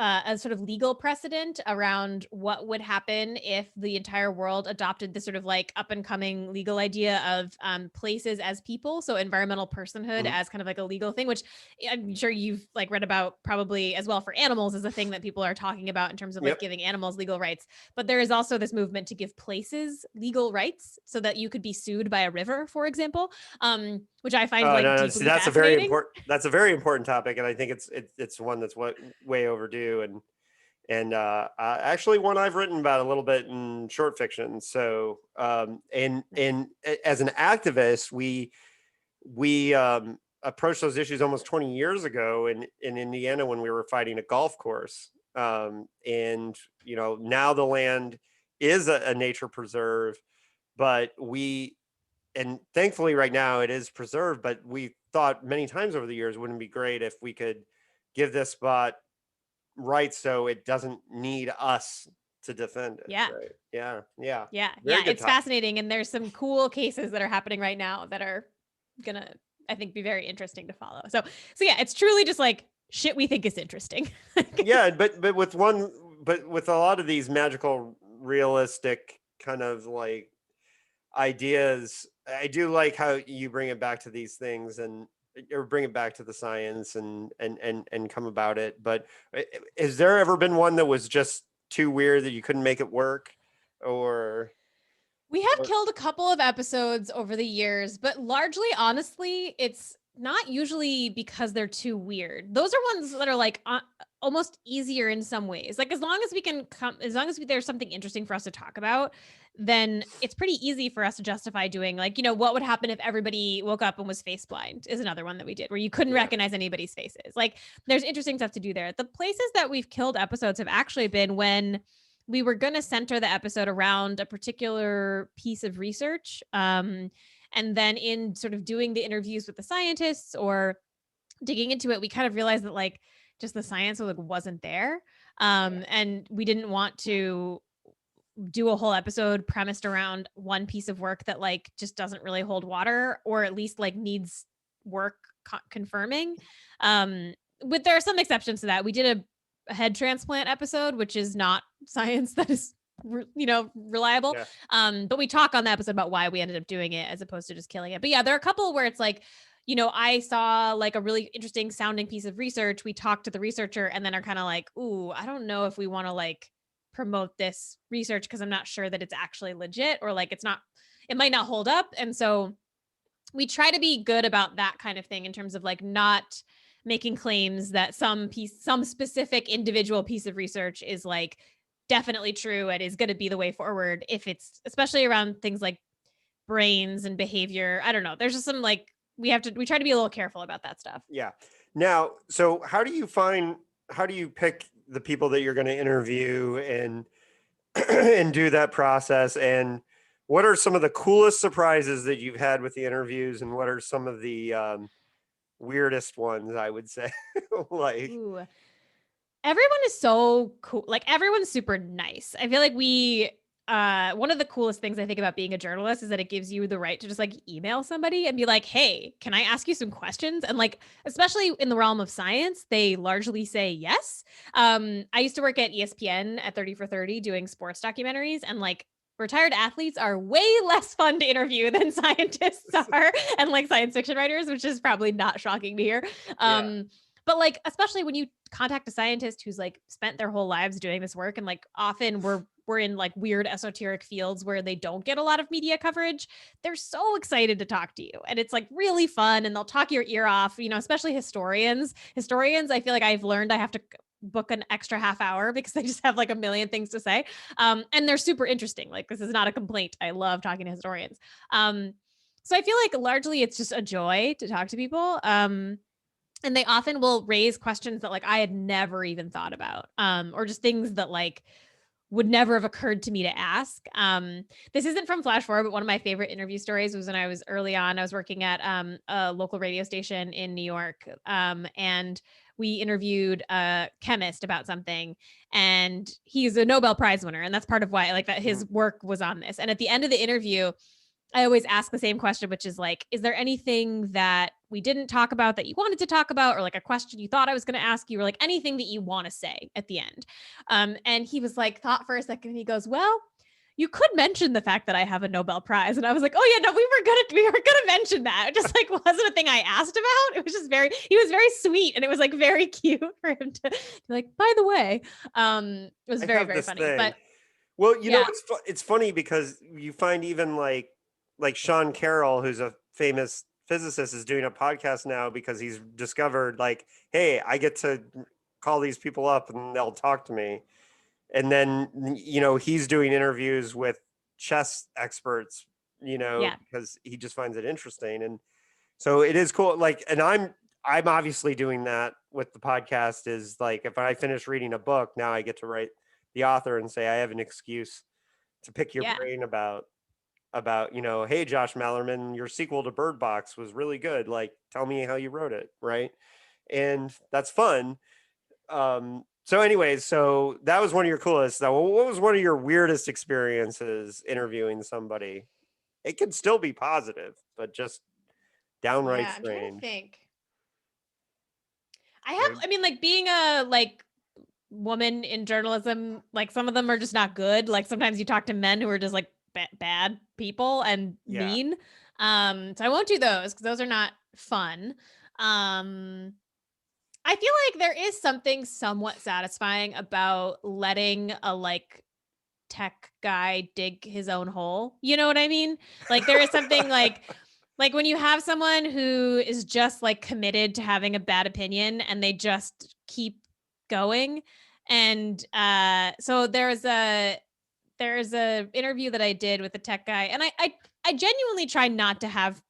a sort of legal precedent around what would happen if the entire world adopted this sort of like up and coming legal idea of places as people. So environmental personhood as kind of like a legal thing, which I'm sure you've like read about probably as well for animals is a thing that people are talking about in terms of like giving animals legal rights. But there is also this movement to give places legal rights so that you could be sued by a river, for example, which I find deeply that's fascinating. That's a very important topic, and I think it's one that's way overdue, and actually one I've written about a little bit in short fiction. So and as an activist, we approached those issues almost 20 years ago in Indiana when we were fighting a golf course, and now the land is a nature preserve, but and thankfully right now it is preserved, but we thought many times over the years, wouldn't it be great if we could give this spot rights so it doesn't need us to defend it? Yeah. Right? Yeah. It's fascinating. And there's some cool cases that are happening right now that are gonna, I think, be very interesting to follow. So yeah, it's truly just like shit we think is interesting. Yeah, but with a lot of these magical, realistic kind of like ideas, I do like how you bring it back to these things or bring it back to the science and come about it. But has there ever been one that was just too weird that you couldn't make it work? Or we have killed a couple of episodes over the years, but largely, honestly, it's not usually because they're too weird. Those are ones that are like almost easier in some ways. Like as long as there's something interesting for us to talk about, then it's pretty easy for us to justify doing like, what would happen if everybody woke up and was face blind is another one that we did where you couldn't recognize anybody's faces. Like there's interesting stuff to do there. The places that we've killed episodes have actually been when we were going to center the episode around a particular piece of research. And then in sort of doing the interviews with the scientists or digging into it, we kind of realized that like just the science wasn't there. And we didn't want to do a whole episode premised around one piece of work that like just doesn't really hold water, or at least like needs work confirming. But there are some exceptions to that. We did a head transplant episode, which is not science that is reliable. But we talk on the episode about why we ended up doing it as opposed to just killing it. But yeah, there are a couple where it's like, I saw like a really interesting sounding piece of research. We talked to the researcher and then are kind of like, ooh, I don't know if we want to like promote this research because I'm not sure that it's actually legit, or like it might not hold up. And so we try to be good about that kind of thing in terms of like not making claims that some specific individual piece of research is like definitely true and is going to be the way forward, if it's especially around things like brains and behavior. I don't know. There's just some like we try to be a little careful about that stuff. Yeah. Now, so how do you pick the people that you're going to interview and and do that process? And what are some of the coolest surprises that you've had with the interviews? And what are some of the weirdest ones, I would say? Like, Ooh. Everyone is so cool. Like everyone's super nice. I feel like one of the coolest things I think about being a journalist is that it gives you the right to just like email somebody and be like, "Hey, can I ask you some questions?" And like, especially in the realm of science, they largely say yes. I used to work at ESPN at 30 for 30 doing sports documentaries, and like retired athletes are way less fun to interview than scientists are and like science fiction writers, which is probably not shocking to hear. yeah. But like, especially when you contact a scientist who's like spent their whole lives doing this work, and like often we're in like weird esoteric fields where they don't get a lot of media coverage, they're so excited to talk to you, and it's like really fun, and they'll talk your ear off, especially historians. I feel like I've learned I have to book an extra half hour because they just have like a million things to say, and they're super interesting. Like, this is not a complaint. I love talking to historians. So I feel like largely it's just a joy to talk to people. And they often will raise questions that like I had never even thought about, or just things that like would never have occurred to me to ask. This isn't from Flash Forward, but one of my favorite interview stories was when I was early on. I was working at a local radio station in New York, and we interviewed a chemist about something, and he's a Nobel Prize winner, and that's part of why I like that his work was on this. And at the end of the interview, I always ask the same question, which is like, is there anything that we didn't talk about that you wanted to talk about, or like a question you thought I was going to ask you, or like anything that you want to say at the end? And he was like, thought for a second, and he goes, "Well, you could mention the fact that I have a Nobel Prize." And I was like, "Oh yeah, no, we were gonna mention that. It just like wasn't a thing I asked about." It was just he was very sweet, and it was like very cute for him to be like, "By the way," it was very, very funny. Thing. But well, yeah, it's funny because you find even like Sean Carroll, who's a famous physicist, is doing a podcast now because he's discovered like, hey, I get to call these people up and they'll talk to me. And then, he's doing interviews with chess experts, yeah, because he just finds it interesting. And so it is cool. Like, and I'm obviously doing that with the podcast. Is like, if I finish reading a book, now I get to write the author and say I have an excuse to pick your yeah. brain about hey, Josh Mallerman, your sequel to Bird Box was really good, like tell me how you wrote it, right? And that's fun. So anyways, so that was one of your coolest. Now, what was one of your weirdest experiences interviewing somebody? It can still be positive, but just downright Yeah, I'm trying to strange. think. I mean, like being a like woman in journalism, like some of them are just not good. Like sometimes you talk to men who are just like bad people and Yeah. mean. So I won't do those because those are not fun. Um, I feel like there is something somewhat satisfying about letting a like tech guy dig his own hole. You know what I mean? Like there is something like when you have someone who is just like committed to having a bad opinion and they just keep going. And so there's a interview that I did with a tech guy, and I genuinely try not to have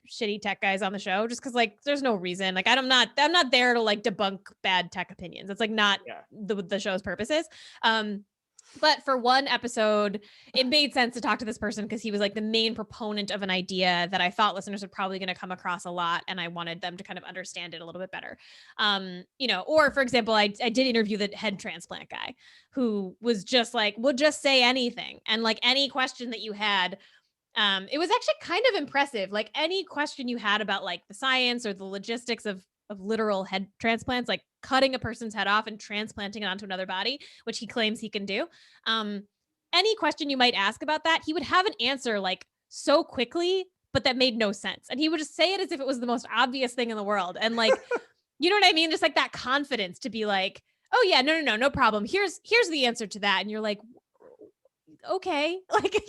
shitty tech guys on the show just because like there's no reason. Like I'm not there to like debunk bad tech opinions. It's like not Yeah. the show's purposes. But for one episode, it made sense to talk to this person because he was like the main proponent of an idea that I thought listeners are probably going to come across a lot, and I wanted them to kind of understand it a little bit better. Or for example, I did interview the head transplant guy who was just like, would just say anything, and like any question that you had. It was actually kind of impressive. Like any question you had about like the science or the logistics of literal head transplants, like cutting a person's head off and transplanting it onto another body, which he claims he can do. Any question you might ask about that, he would have an answer like so quickly, but that made no sense. And he would just say it as if it was the most obvious thing in the world. And like, you know what I mean? Just like that confidence to be like, oh yeah, no problem. Here's the answer to that. And you're like, okay, like, so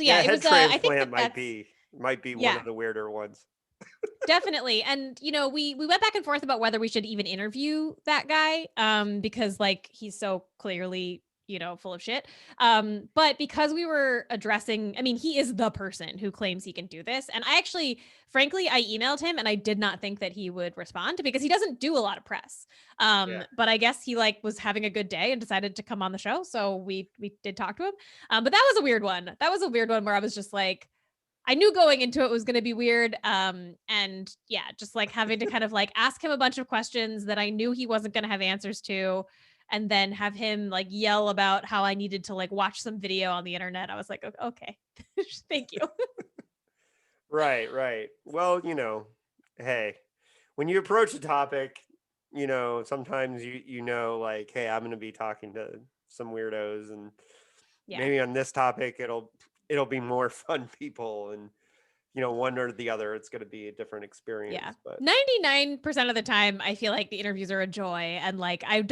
yeah, it head was I think transplant might that's be one yeah, of the weirder ones. definitely. And we went back and forth about whether we should even interview that guy because like he's so clearly full of shit. But because we were addressing, I mean, he is the person who claims he can do this. And I actually, frankly, I emailed him and I did not think that he would respond because he doesn't do a lot of press. But I guess he was having a good day and decided to come on the show. So we did talk to him. But that was a weird one. That was a weird one where I was just like, I knew going into it was going to be weird. And yeah, just having to kind of ask him a bunch of questions that I knew he wasn't going to have answers to, and then have him yell about how I needed to watch some video on the internet. I was like, okay, thank you. Right. Well, hey, when you approach a topic, sometimes hey, I'm going to be talking to some weirdos, and maybe on this topic, it'll be more fun people, and one or the other, it's going to be a different experience. Yeah. But 99% of the time, I feel like the interviews are a joy. And I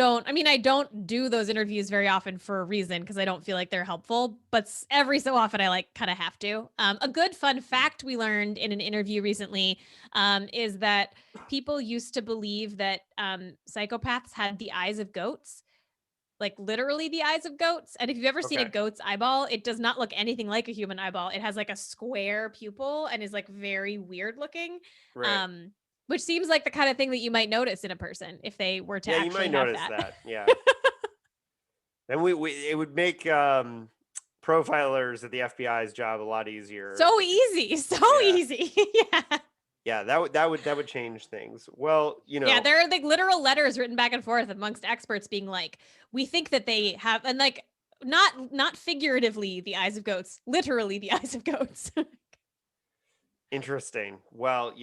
don't do those interviews very often for a reason because I don't feel like they're helpful. But every so often, I kind of have to. A good fun fact we learned in an interview recently is that people used to believe that psychopaths had the eyes of goats. Literally the eyes of goats. And if you've ever seen a goat's eyeball, it does not look anything like a human eyeball. It has a square pupil and is very weird looking. Right. Which seems like the kind of thing that you might notice in a person if they were to actually you might notice that. Yeah. And it would make profilers at the FBI's job a lot easier. So easy. Easy. Yeah. Yeah, that would change things. Well, Yeah, there are literal letters written back and forth amongst experts being like, we think that they have, and not figuratively the eyes of goats, literally the eyes of goats. Interesting. Well,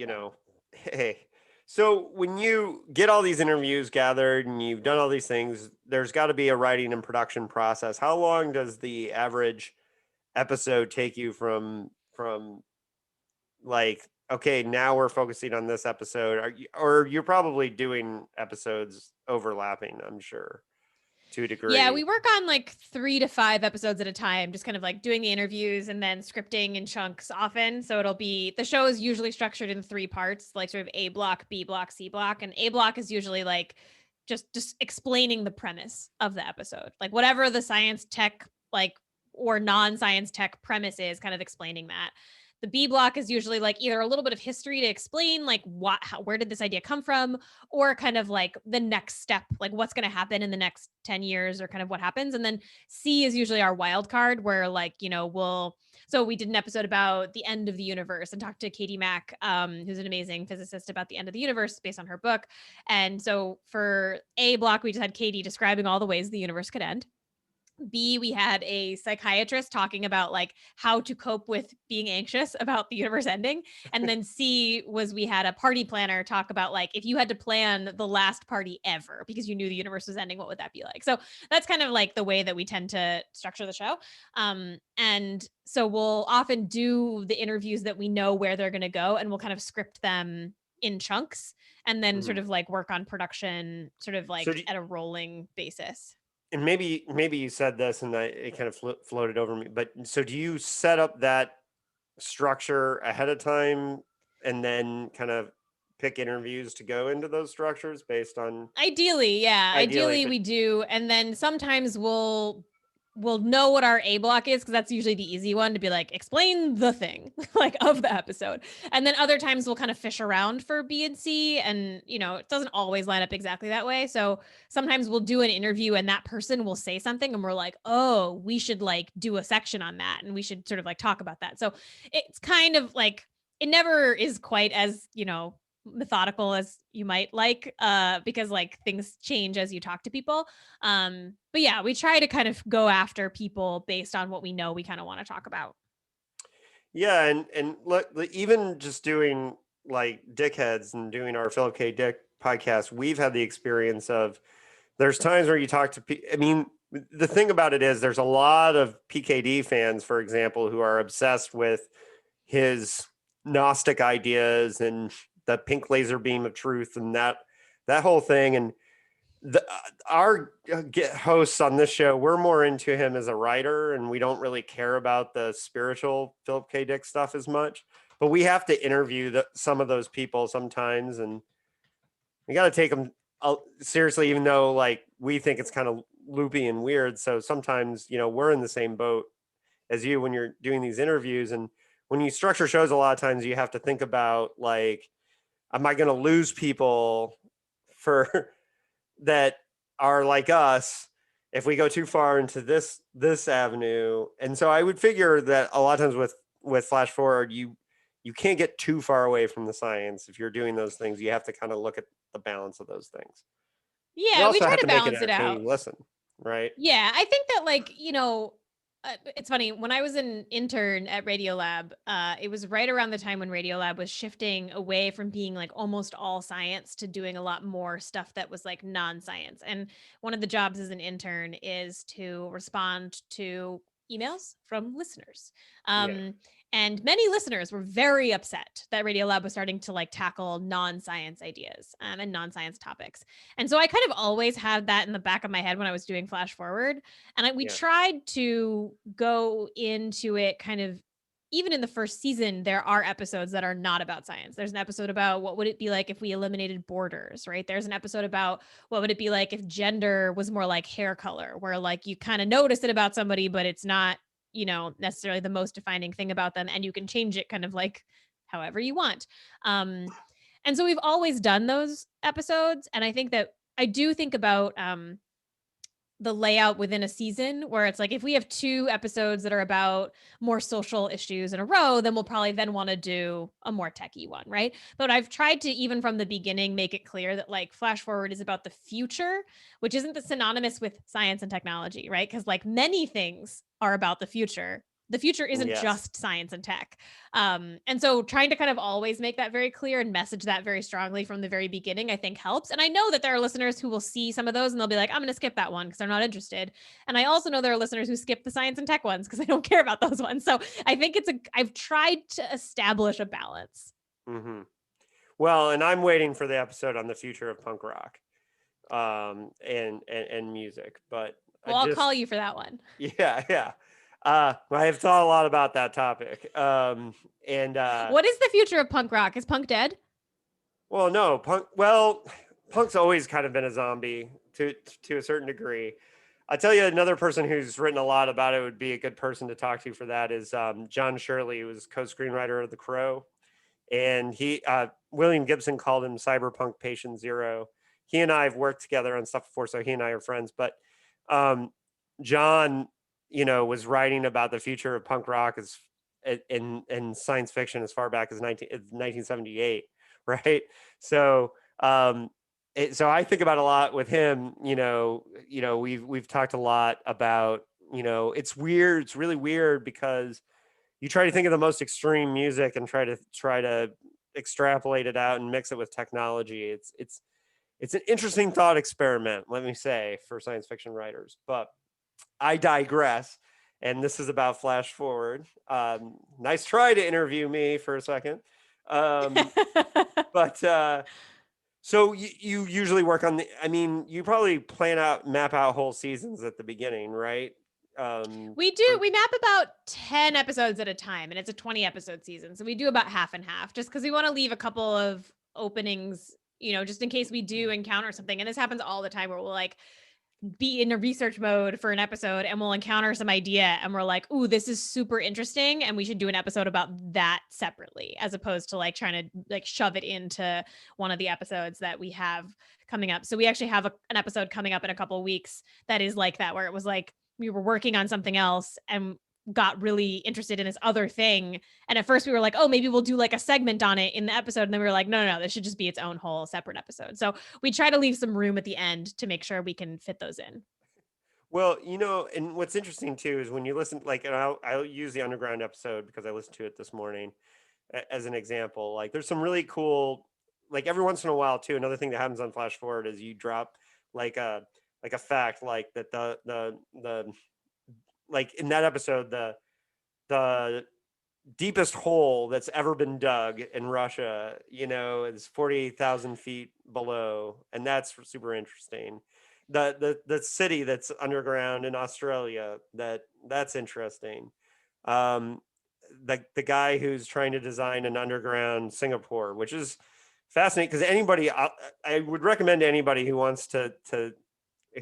hey, so when you get all these interviews gathered and you've done all these things, there's got to be a writing and production process. How long does the average episode take you from okay, now we're focusing on this episode, or you're probably doing episodes overlapping, I'm sure, to a degree. Yeah, we work on 3 to 5 episodes at a time, just kind of doing the interviews and then scripting in chunks often. So it'll be, the show is usually structured in 3 parts, sort of A block, B block, C block. And A block is usually just explaining the premise of the episode, whatever the science tech, or non-science tech premise is, kind of explaining that. The B block is usually either a little bit of history to explain where did this idea come from, or kind of the next step, what's going to happen in the next 10 years, or kind of what happens. And then C is usually our wild card where so we did an episode about the end of the universe and talked to Katie Mack, who's an amazing physicist, about the end of the universe based on her book. And so for A block, we just had Katie describing all the ways the universe could end. B, we had a psychiatrist talking about how to cope with being anxious about the universe ending. And then C was, we had a party planner talk about if you had to plan the last party ever because you knew the universe was ending, what would that be like? So that's kind of the way that we tend to structure the show. And so we'll often do the interviews that we know where they're going to go, and we'll kind of script them in chunks and then sort of work on production sort of at a rolling basis. And maybe you said this and it kind of floated over me, but so do you set up that structure ahead of time and then kind of pick interviews to go into those structures based on? Ideally, yeah. Ideally we do. And then sometimes we'll know what our A block is, because that's usually the easy one to be explain the thing of the episode. And then other times we'll kind of fish around for B and C, and it doesn't always line up exactly that way. So sometimes we'll do an interview and that person will say something and we're like, oh, we should do a section on that, and we should sort of talk about that. So it's kind of it never is quite as, methodical as you might because things change as you talk to people. But yeah, we try to kind of go after people based on what we know we kind of want to talk about. Yeah, and look, even just doing Dickheads and doing our Philip K. Dick podcast, we've had the experience of there's times where you talk to the thing about it is there's a lot of PKD fans, for example, who are obsessed with his Gnostic ideas and the pink laser beam of truth and that whole thing. And our hosts on this show, we're more into him as a writer, and we don't really care about the spiritual Philip K. Dick stuff as much. But we have to interview some of those people sometimes, and we got to take them seriously, even though we think it's kind of loopy and weird. So sometimes, we're in the same boat as you when you're doing these interviews. And when you structure shows, a lot of times you have to think about like, am I going to lose people for that are like us if we go too far into this avenue? And so I would figure that a lot of times with flash forward, you can't get too far away from the science. If you're doing those things, you have to kind of look at the balance of those things. You Yeah, we also try have to to make it balance it entertaining out. to listen, right? Yeah, I think that it's funny when I was an intern at Radiolab. It was right around the time when Radiolab was shifting away from being like almost all science to doing a lot more stuff that was like non-science. And one of the jobs as an intern is to respond to emails from listeners. Yeah. And many listeners were very upset that Radiolab was starting to like tackle non-science ideas and non-science topics. And so I kind of always had that in the back of my head when I was doing Flash Forward. And we tried to go into it kind of, even in the first season, there are episodes that are not about science. There's an episode about what would it be like if we eliminated borders, right? There's an episode about what would it be like if gender was more like hair color, where like you kind of notice it about somebody, but it's not, necessarily the most defining thing about them. And you can change it kind of like however you want. And so we've always done those episodes. And I think that I do think about the layout within a season where it's like if we have 2 episodes that are about more social issues in a row, then we'll probably then want to do a more techie one, right? But I've tried to, even from the beginning, make it clear that like Flash Forward is about the future, which isn't the synonymous with science and technology, right? Because like many things are about the future. The future isn't just science and tech. And so trying to kind of always make that very clear and message that very strongly from the very beginning, I think helps. And I know that there are listeners who will see some of those and they'll be like, I'm going to skip that one because they're not interested. And I also know there are listeners who skip the science and tech ones because they don't care about those ones. So I think I've tried to establish a balance. Mm-hmm. Well, and I'm waiting for the episode on the future of punk rock and music. But well, I'll call you for that one. Yeah. I have thought a lot about that topic. And what is the future of punk rock? Is punk dead? Well, no, punk's always kind of been a zombie to a certain degree. I'll tell you another person who's written a lot about it would be a good person to talk to for that is John Shirley, who was co-screenwriter of The Crow. And William Gibson called him Cyberpunk Patient Zero. He and I have worked together on stuff before, so he and I are friends. But John, was writing about the future of punk rock in science fiction as far back as 1978, right? So so I think about a lot with him. We've talked a lot about it's weird. It's really weird because you try to think of the most extreme music and try to extrapolate it out and mix it with technology. It's an interesting thought experiment, let me say, for science fiction writers. But I digress. And this is about Flash Forward. Nice try to interview me for a second. But so you usually work on you probably map out whole seasons at the beginning, right? We do. We map about 10 episodes at a time, and it's a 20 episode season. So we do about half and half just because we want to leave a couple of openings, just in case we do encounter something. And this happens all the time where we'll like be in a research mode for an episode and we'll encounter some idea and we're like, ooh, this is super interesting. And we should do an episode about that separately, as opposed to like trying to like shove it into one of the episodes that we have coming up. So we actually have an episode coming up in a couple of weeks that is like that, where it was like, we were working on something else and got really interested in this other thing. And at first we were like, oh, maybe we'll do like a segment on it in the episode. And then we were like, no, this should just be its own whole separate episode. So we try to leave some room at the end to make sure we can fit those in. Well, and what's interesting too is when you listen, like, and I'll use the Underground episode because I listened to it this morning as an example. Like, there's some really cool, like every once in a while too. Another thing that happens on Flash Forward is you drop like a fact, like that the like in that episode, the deepest hole that's ever been dug in Russia, is 48,000 feet below. And that's super interesting. The city that's underground in Australia, that's interesting. The guy who's trying to design an underground Singapore, which is fascinating because I would recommend to anybody who wants to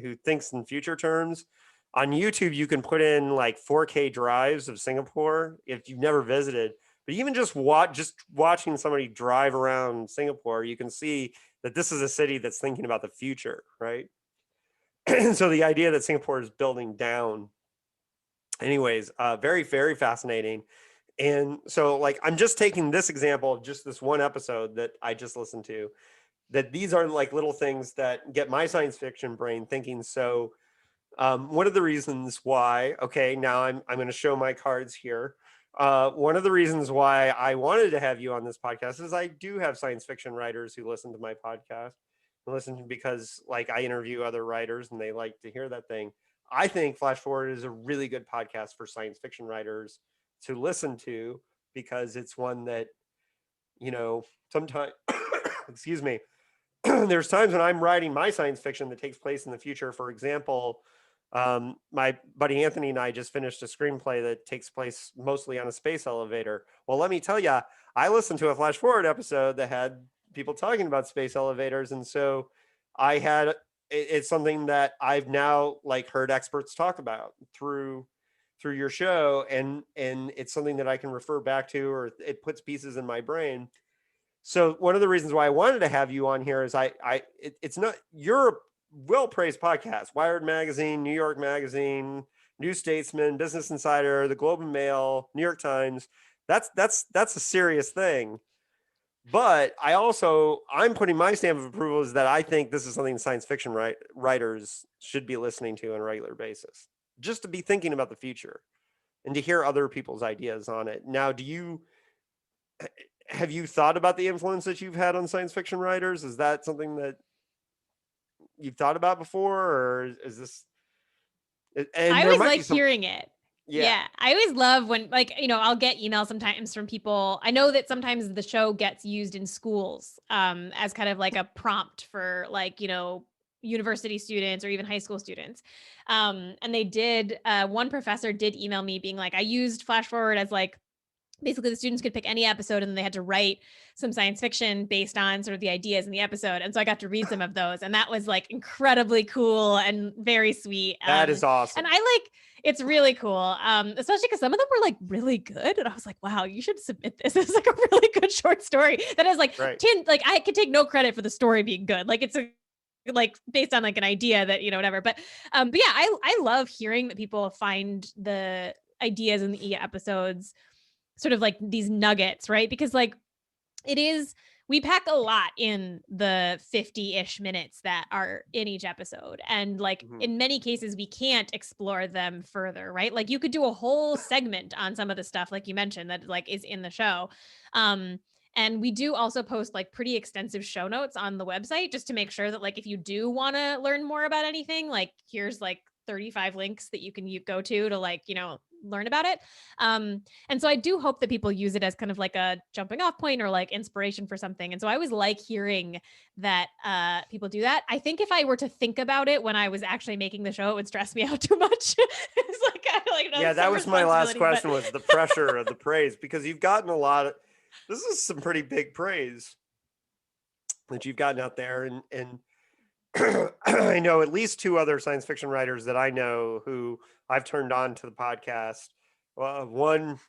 who thinks in future terms, on YouTube you can put in like 4K drives of Singapore if you've never visited. But even just watching somebody drive around Singapore, you can see that this is a city that's thinking about the future, right? So the idea that Singapore is building down, anyways, very, very fascinating. And so, like, I'm just taking this example of just this one episode that I just listened to, that these are like little things that get my science fiction brain thinking. So, one of the reasons why, okay, now I'm going to show my cards here. One of the reasons why I wanted to have you on this podcast is I do have science fiction writers who listen to my podcast. Listen because like I interview other writers and they like to hear that thing. I think Flash Forward is a really good podcast for science fiction writers to listen to because it's one that, sometimes, excuse me, there's times when I'm writing my science fiction that takes place in the future. For example, my buddy Anthony and I just finished a screenplay that takes place mostly on a space elevator. Well, let me tell you, I listened to a Flash Forward episode that had people talking about space elevators, and so I had it's something that I've now like heard experts talk about through your show, and it's something that I can refer back to, or it puts pieces in my brain. So one of the reasons why I wanted to have you on here is it's not your well praised podcast, Wired Magazine, New York Magazine, New Statesman, Business Insider, the Globe and Mail, New York Times. That's a serious thing. But I'm putting my stamp of approval is that I think this is something science fiction writers should be listening to on a regular basis, just to be thinking about the future and to hear other people's ideas on it. Now, have you thought about the influence that you've had on science fiction writers? Is that something that you've thought about before, or is this? And I there always might be like some. hearing it. Yeah. Yeah. I always love when, like, I'll get emails sometimes from people. I know that sometimes the show gets used in schools as kind of like a prompt for like, university students or even high school students. And they did, one professor did email me being like, I used Flash Forward as like, basically the students could pick any episode and they had to write some science fiction based on sort of the ideas in the episode. And so I got to read some of those, and that was like incredibly cool and very sweet. That is awesome. And it's really cool. Especially because some of them were like really good. And I was like, wow, you should submit this. It's like a really good short story that is like, right. like I could take no credit for the story being good. Like it's like based on like an idea that, whatever. But yeah, I love hearing that people find the ideas in the episodes sort of like these nuggets, right? Because like we pack a lot in the 50-ish minutes that are in each episode. And like in many cases, we can't explore them further, right? Like you could do a whole segment on some of the stuff, like you mentioned, that like is in the show. And we do also post like pretty extensive show notes on the website just to make sure that like if you do want to learn more about anything, like here's like 35 links that you can go to like, learn about it. And so I do hope that people use it as kind of like a jumping off point or like inspiration for something. And so I always like hearing that people do that. I think if I were to think about it when I was actually making the show, it would stress me out too much. It's like yeah, that was my last question, was the pressure of the praise, because you've gotten a lot of, this is some pretty big praise that you've gotten out there. And I know at least two other science fiction writers that I know who I've turned on to the podcast. One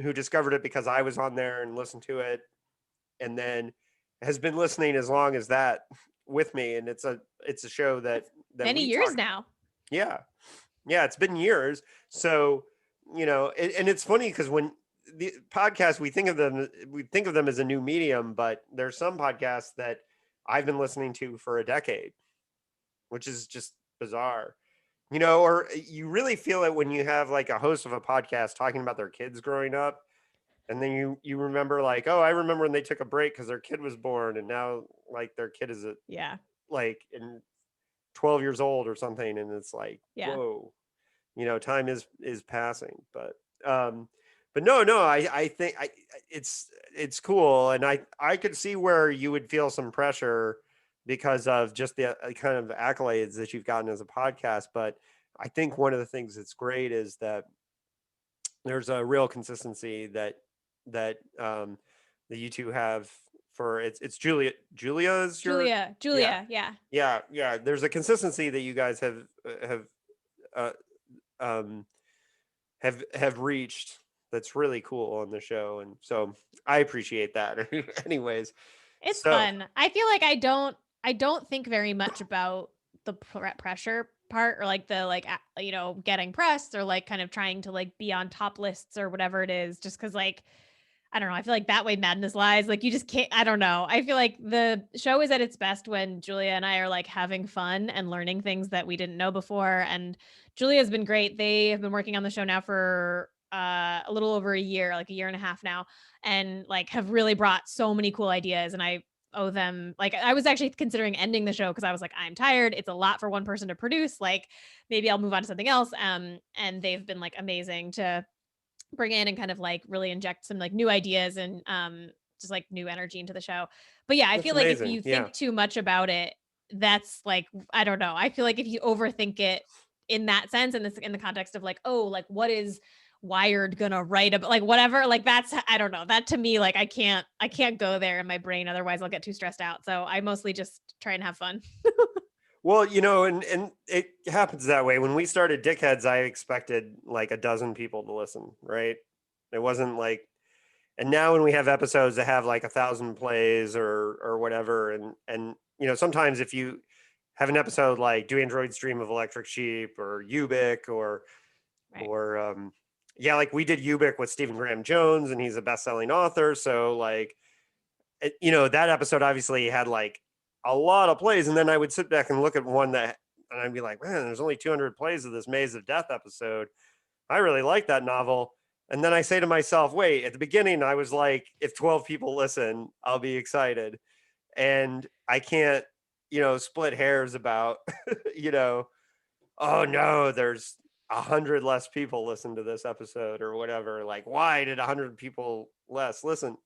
who discovered it because I was on there and listened to it, and then has been listening as long as that with me. And it's a show that many years now. Yeah, it's been years. So and it's funny because when the podcast, we think of them as a new medium, but there's some podcasts that I've been listening to for a decade, which is just bizarre, or you really feel it when you have like a host of a podcast talking about their kids growing up. And then you remember like, oh, I remember when they took a break because their kid was born, and now like their kid is like in 12 years old or something. And it's like, whoa, time is passing. But no, I think it's cool. And I could see where you would feel some pressure because of just the kind of accolades that you've gotten as a podcast. But I think one of the things that's great is that there's a real consistency that you two have for it's Julia. Julia is your Julia, yeah. yeah. There's a consistency that you guys uh, um have reached that's really cool on the show, and so I appreciate that. Anyways, It's so fun. I feel like I don't think very much about the pressure part, or like the like you know, getting pressed, or like kind of trying to like be on top lists or whatever it is, just because like I don't know. I feel like that way madness lies. Like you just can't, I don't know. I feel like the show is at its best when Julia and I are like having fun and learning things that we didn't know before. And Julia's been great. They have been working on the show now for a little over a year, like a year and a half now, and like have really brought so many cool ideas. And I owe them, like, I was actually considering ending the show because I was like, I'm tired. It's a lot for one person to produce. Like maybe I'll move on to something else. And they've been like amazing to bring in and kind of like really inject some like new ideas and just like new energy into the show. But yeah, I that's feel like if amazing. you Yeah, think too much about it, that's like, I don't know. I feel like if you overthink it in that sense, and this in the context of like, oh, like what is Wired gonna write about, like whatever, like that's, I don't know, that to me, like I can't go there in my brain, otherwise I'll get too stressed out. So I mostly just try and have fun. well, and it happens that way. When we started Dickheads, I expected like a dozen people to listen, right? It wasn't like, and now when we have episodes that have like 1,000 plays or whatever, and sometimes if you have an episode like Do Androids Dream of Electric Sheep or Ubik Right. or yeah, like we did Ubik with Stephen Graham Jones, and he's a best-selling author, so like that episode obviously had like a lot of plays, and then I would sit back and look at one that, and I'd be like, man, there's only 200 plays of this Maze of Death episode. I really like that novel. And then I say to myself, wait, at the beginning, I was like, if 12 people listen, I'll be excited. And I can't, split hairs about, you know, oh no, there's 100 less people listen to this episode or whatever. Like, why did 100 people less listen?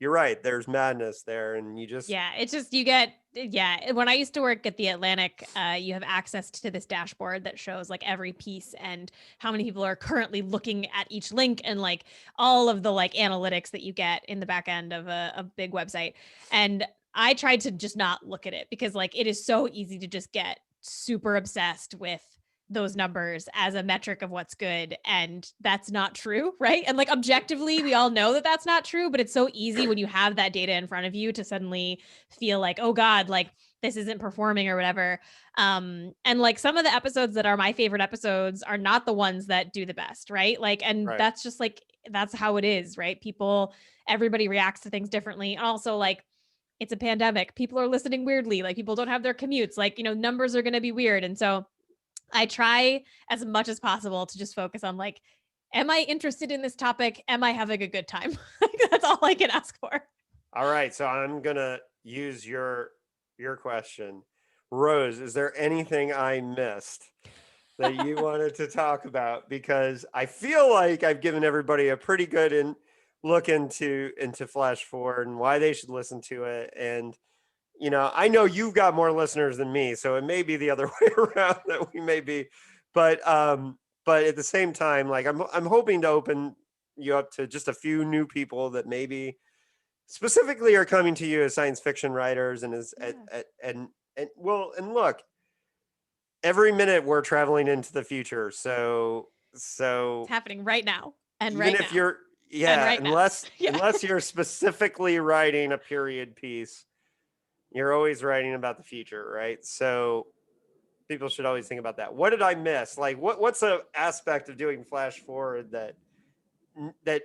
You're right. There's madness there. And you just, Yeah, it's just you get, yeah. When I used to work at the Atlantic, you have access to this dashboard that shows like every piece and how many people are currently looking at each link, and like all of the like analytics that you get in the back end of a big website. And I tried to just not look at it because like it is so easy to just get super obsessed with those numbers as a metric of what's good, and that's not true, right? And like objectively we all know that that's not true, but it's so easy when you have that data in front of you to suddenly feel like, oh god, like this isn't performing or whatever. And like some of the episodes that are my favorite episodes are not the ones that do the best, right? Like, and right. that's just like, that's how it is, right? Everybody reacts to things differently. And also like it's a pandemic, people are listening weirdly, like people don't have their commutes, like numbers are going to be weird. And so I try as much as possible to just focus on like, am I interested in this topic? Am I having a good time? That's all I can ask for. All right. So I'm going to use your question. Rose, is there anything I missed that you wanted to talk about? Because I feel like I've given everybody a pretty good look into Flash Forward and why they should listen to it. And I know you've got more listeners than me, so it may be the other way around that we may be, but at the same time, like I'm hoping to open you up to just a few new people that maybe specifically are coming to you as science fiction writers and and look, every minute we're traveling into the future, so It's happening right now and even right if now you're and yeah, right now. Yeah. unless you're specifically writing a period piece, you're always writing about the future, right? So people should always think about that. What did I miss? Like what's a aspect of doing flash forward that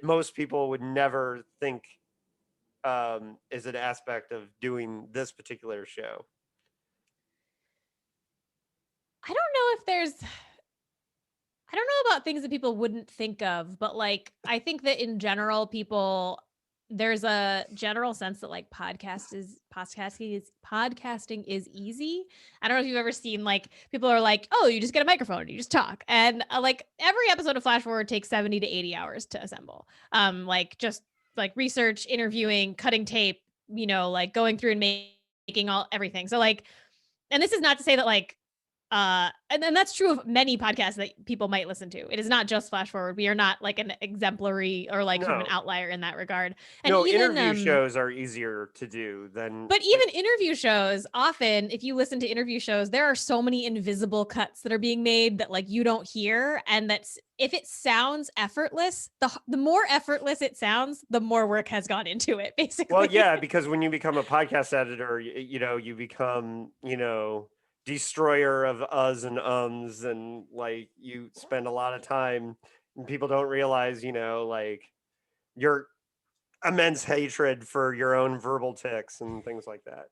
most people would never think is an aspect of doing this particular show? I don't know about things that people wouldn't think of, but like I think that in general, there's a general sense that like podcasting is easy. I don't know if you've ever seen like people are like, oh, you just get a microphone and you just talk, and like every episode of Flash Forward takes 70 to 80 hours to assemble. Like just like research, interviewing, cutting tape, like going through and making all everything. So like, and this is not to say that like And that's true of many podcasts that people might listen to. It is not just Flash Forward. We are not like an exemplary or like sort of an No. outlier in that regard. And No, even interview shows are easier to do than but even interview shows, often if you listen to interview shows, there are so many invisible cuts that are being made that like you don't hear. And that's if it sounds effortless, the more effortless it sounds, the more work has gone into it, basically. well, yeah, because when you become a podcast editor, you become, destroyer of uhs and ums, and like you spend a lot of time, and people don't realize, like your immense hatred for your own verbal tics and things like that.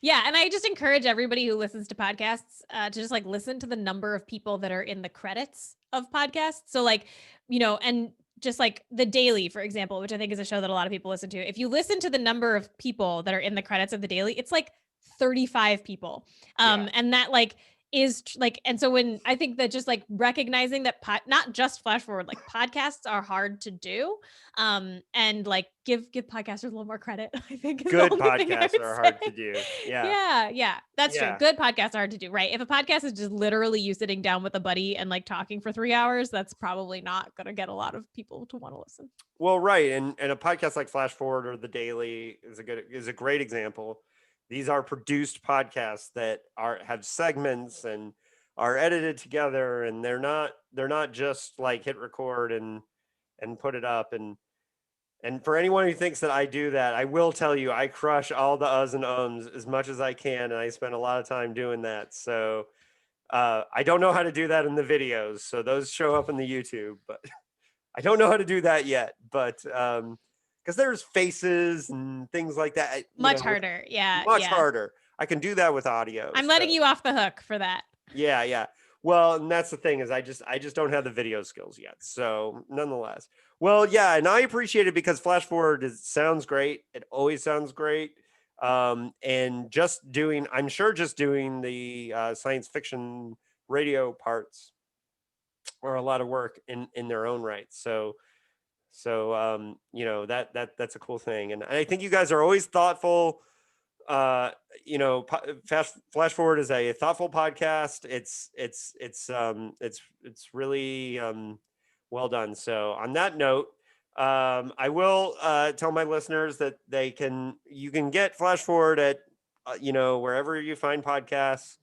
Yeah, and I just encourage everybody who listens to podcasts to just like listen to the number of people that are in the credits of podcasts. So like, and just like The Daily, for example, which I think is a show that a lot of people listen to. If you listen to the number of people that are in the credits of The Daily, it's like 35 people. Yeah. And that like is like, and so when I think that just like recognizing that not just Flash Forward, like podcasts are hard to do, and like give podcasters a little more credit, I think is the Good only thing I podcasts would are say. hard to do. Yeah. Yeah, that's true. Yeah. Good podcasts are hard to do, right? If a podcast is just literally you sitting down with a buddy and like talking for 3 hours, that's probably not going to get a lot of people to want to listen. Well, right, and a podcast like Flash Forward or The Daily is a great example. These are produced podcasts that have segments and are edited together, and they're not just like hit record and put it up. And for anyone who thinks that I do that, I will tell you I crush all the uhs and ums as much as I can, and I spend a lot of time doing that. So I don't know how to do that in the videos, so those show up in the YouTube, but I don't know how to do that yet. But because there's faces and things like that, Much harder. Yeah, much yeah. harder. I can do that with audio. I'm letting you off the hook for that. Yeah, yeah. Well, and that's the thing is I just don't have the video skills yet. So nonetheless, well, yeah, and I appreciate it because Flash Forward sounds great. It always sounds great. And I'm sure just doing the science fiction radio parts are a lot of work in their own right. So that's a cool thing, and I think you guys are always thoughtful. Flash Forward is a thoughtful podcast. It's really well done. So on that note, I will tell my listeners that you can get Flash Forward at wherever you find podcasts.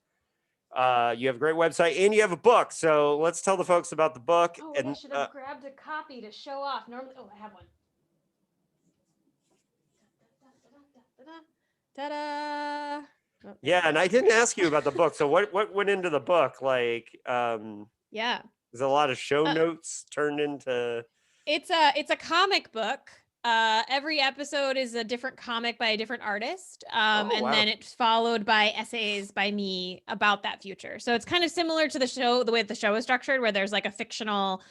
You have a great website and you have a book. So let's tell the folks about the book. Oh, and I should have grabbed a copy to show off. Normally, I have one. Ta-da! Oh, yeah, and I didn't ask you about the book. So what went into the book? Like, yeah, there's a lot of show notes turned into. It's a comic book. Every episode is a different comic by a different artist. And wow. then it's followed by essays by me about that future. So it's kind of similar to the way the show is structured, where there's like a fictional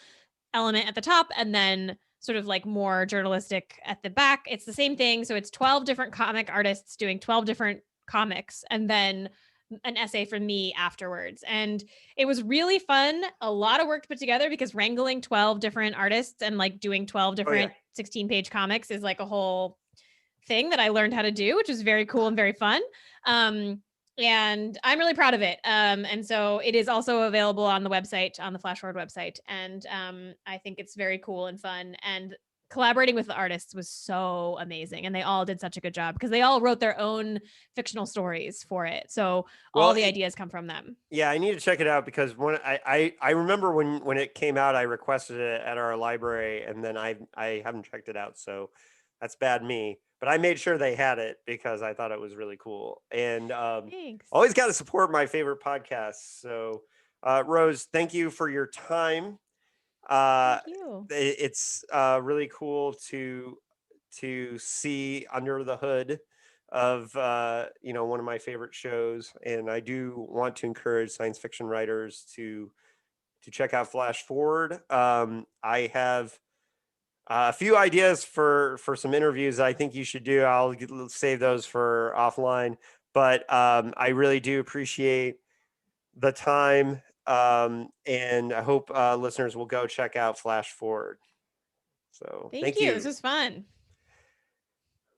element at the top and then sort of like more journalistic at the back. It's the same thing. So it's 12 different comic artists doing 12 different comics and then an essay from me afterwards. And it was really fun. A lot of work to put together because wrangling 12 different artists and like doing 12 different 16-page comics is like a whole thing that I learned how to do, which was very cool and very fun. And I'm really proud of it. And so it is also available on the website, on the Flash Forward website. And I think it's very cool and fun. And collaborating with the artists was so amazing. And they all did such a good job because they all wrote their own fictional stories for it. So all the ideas come from them. Yeah, I need to check it out because when I remember when it came out, I requested it at our library and then I haven't checked it out. So that's bad me. But I made sure they had it because I thought it was really cool. And always got to support my favorite podcasts. So Rose, thank you for your time. Thank you. It's really cool to see under the hood of one of my favorite shows, and I do want to encourage science fiction writers to check out Flash Forward. I have a few ideas for some interviews that I think you should do. I'll save those for offline, but I really do appreciate the time. And I hope listeners will go check out Flash Forward. So thank you. This was fun.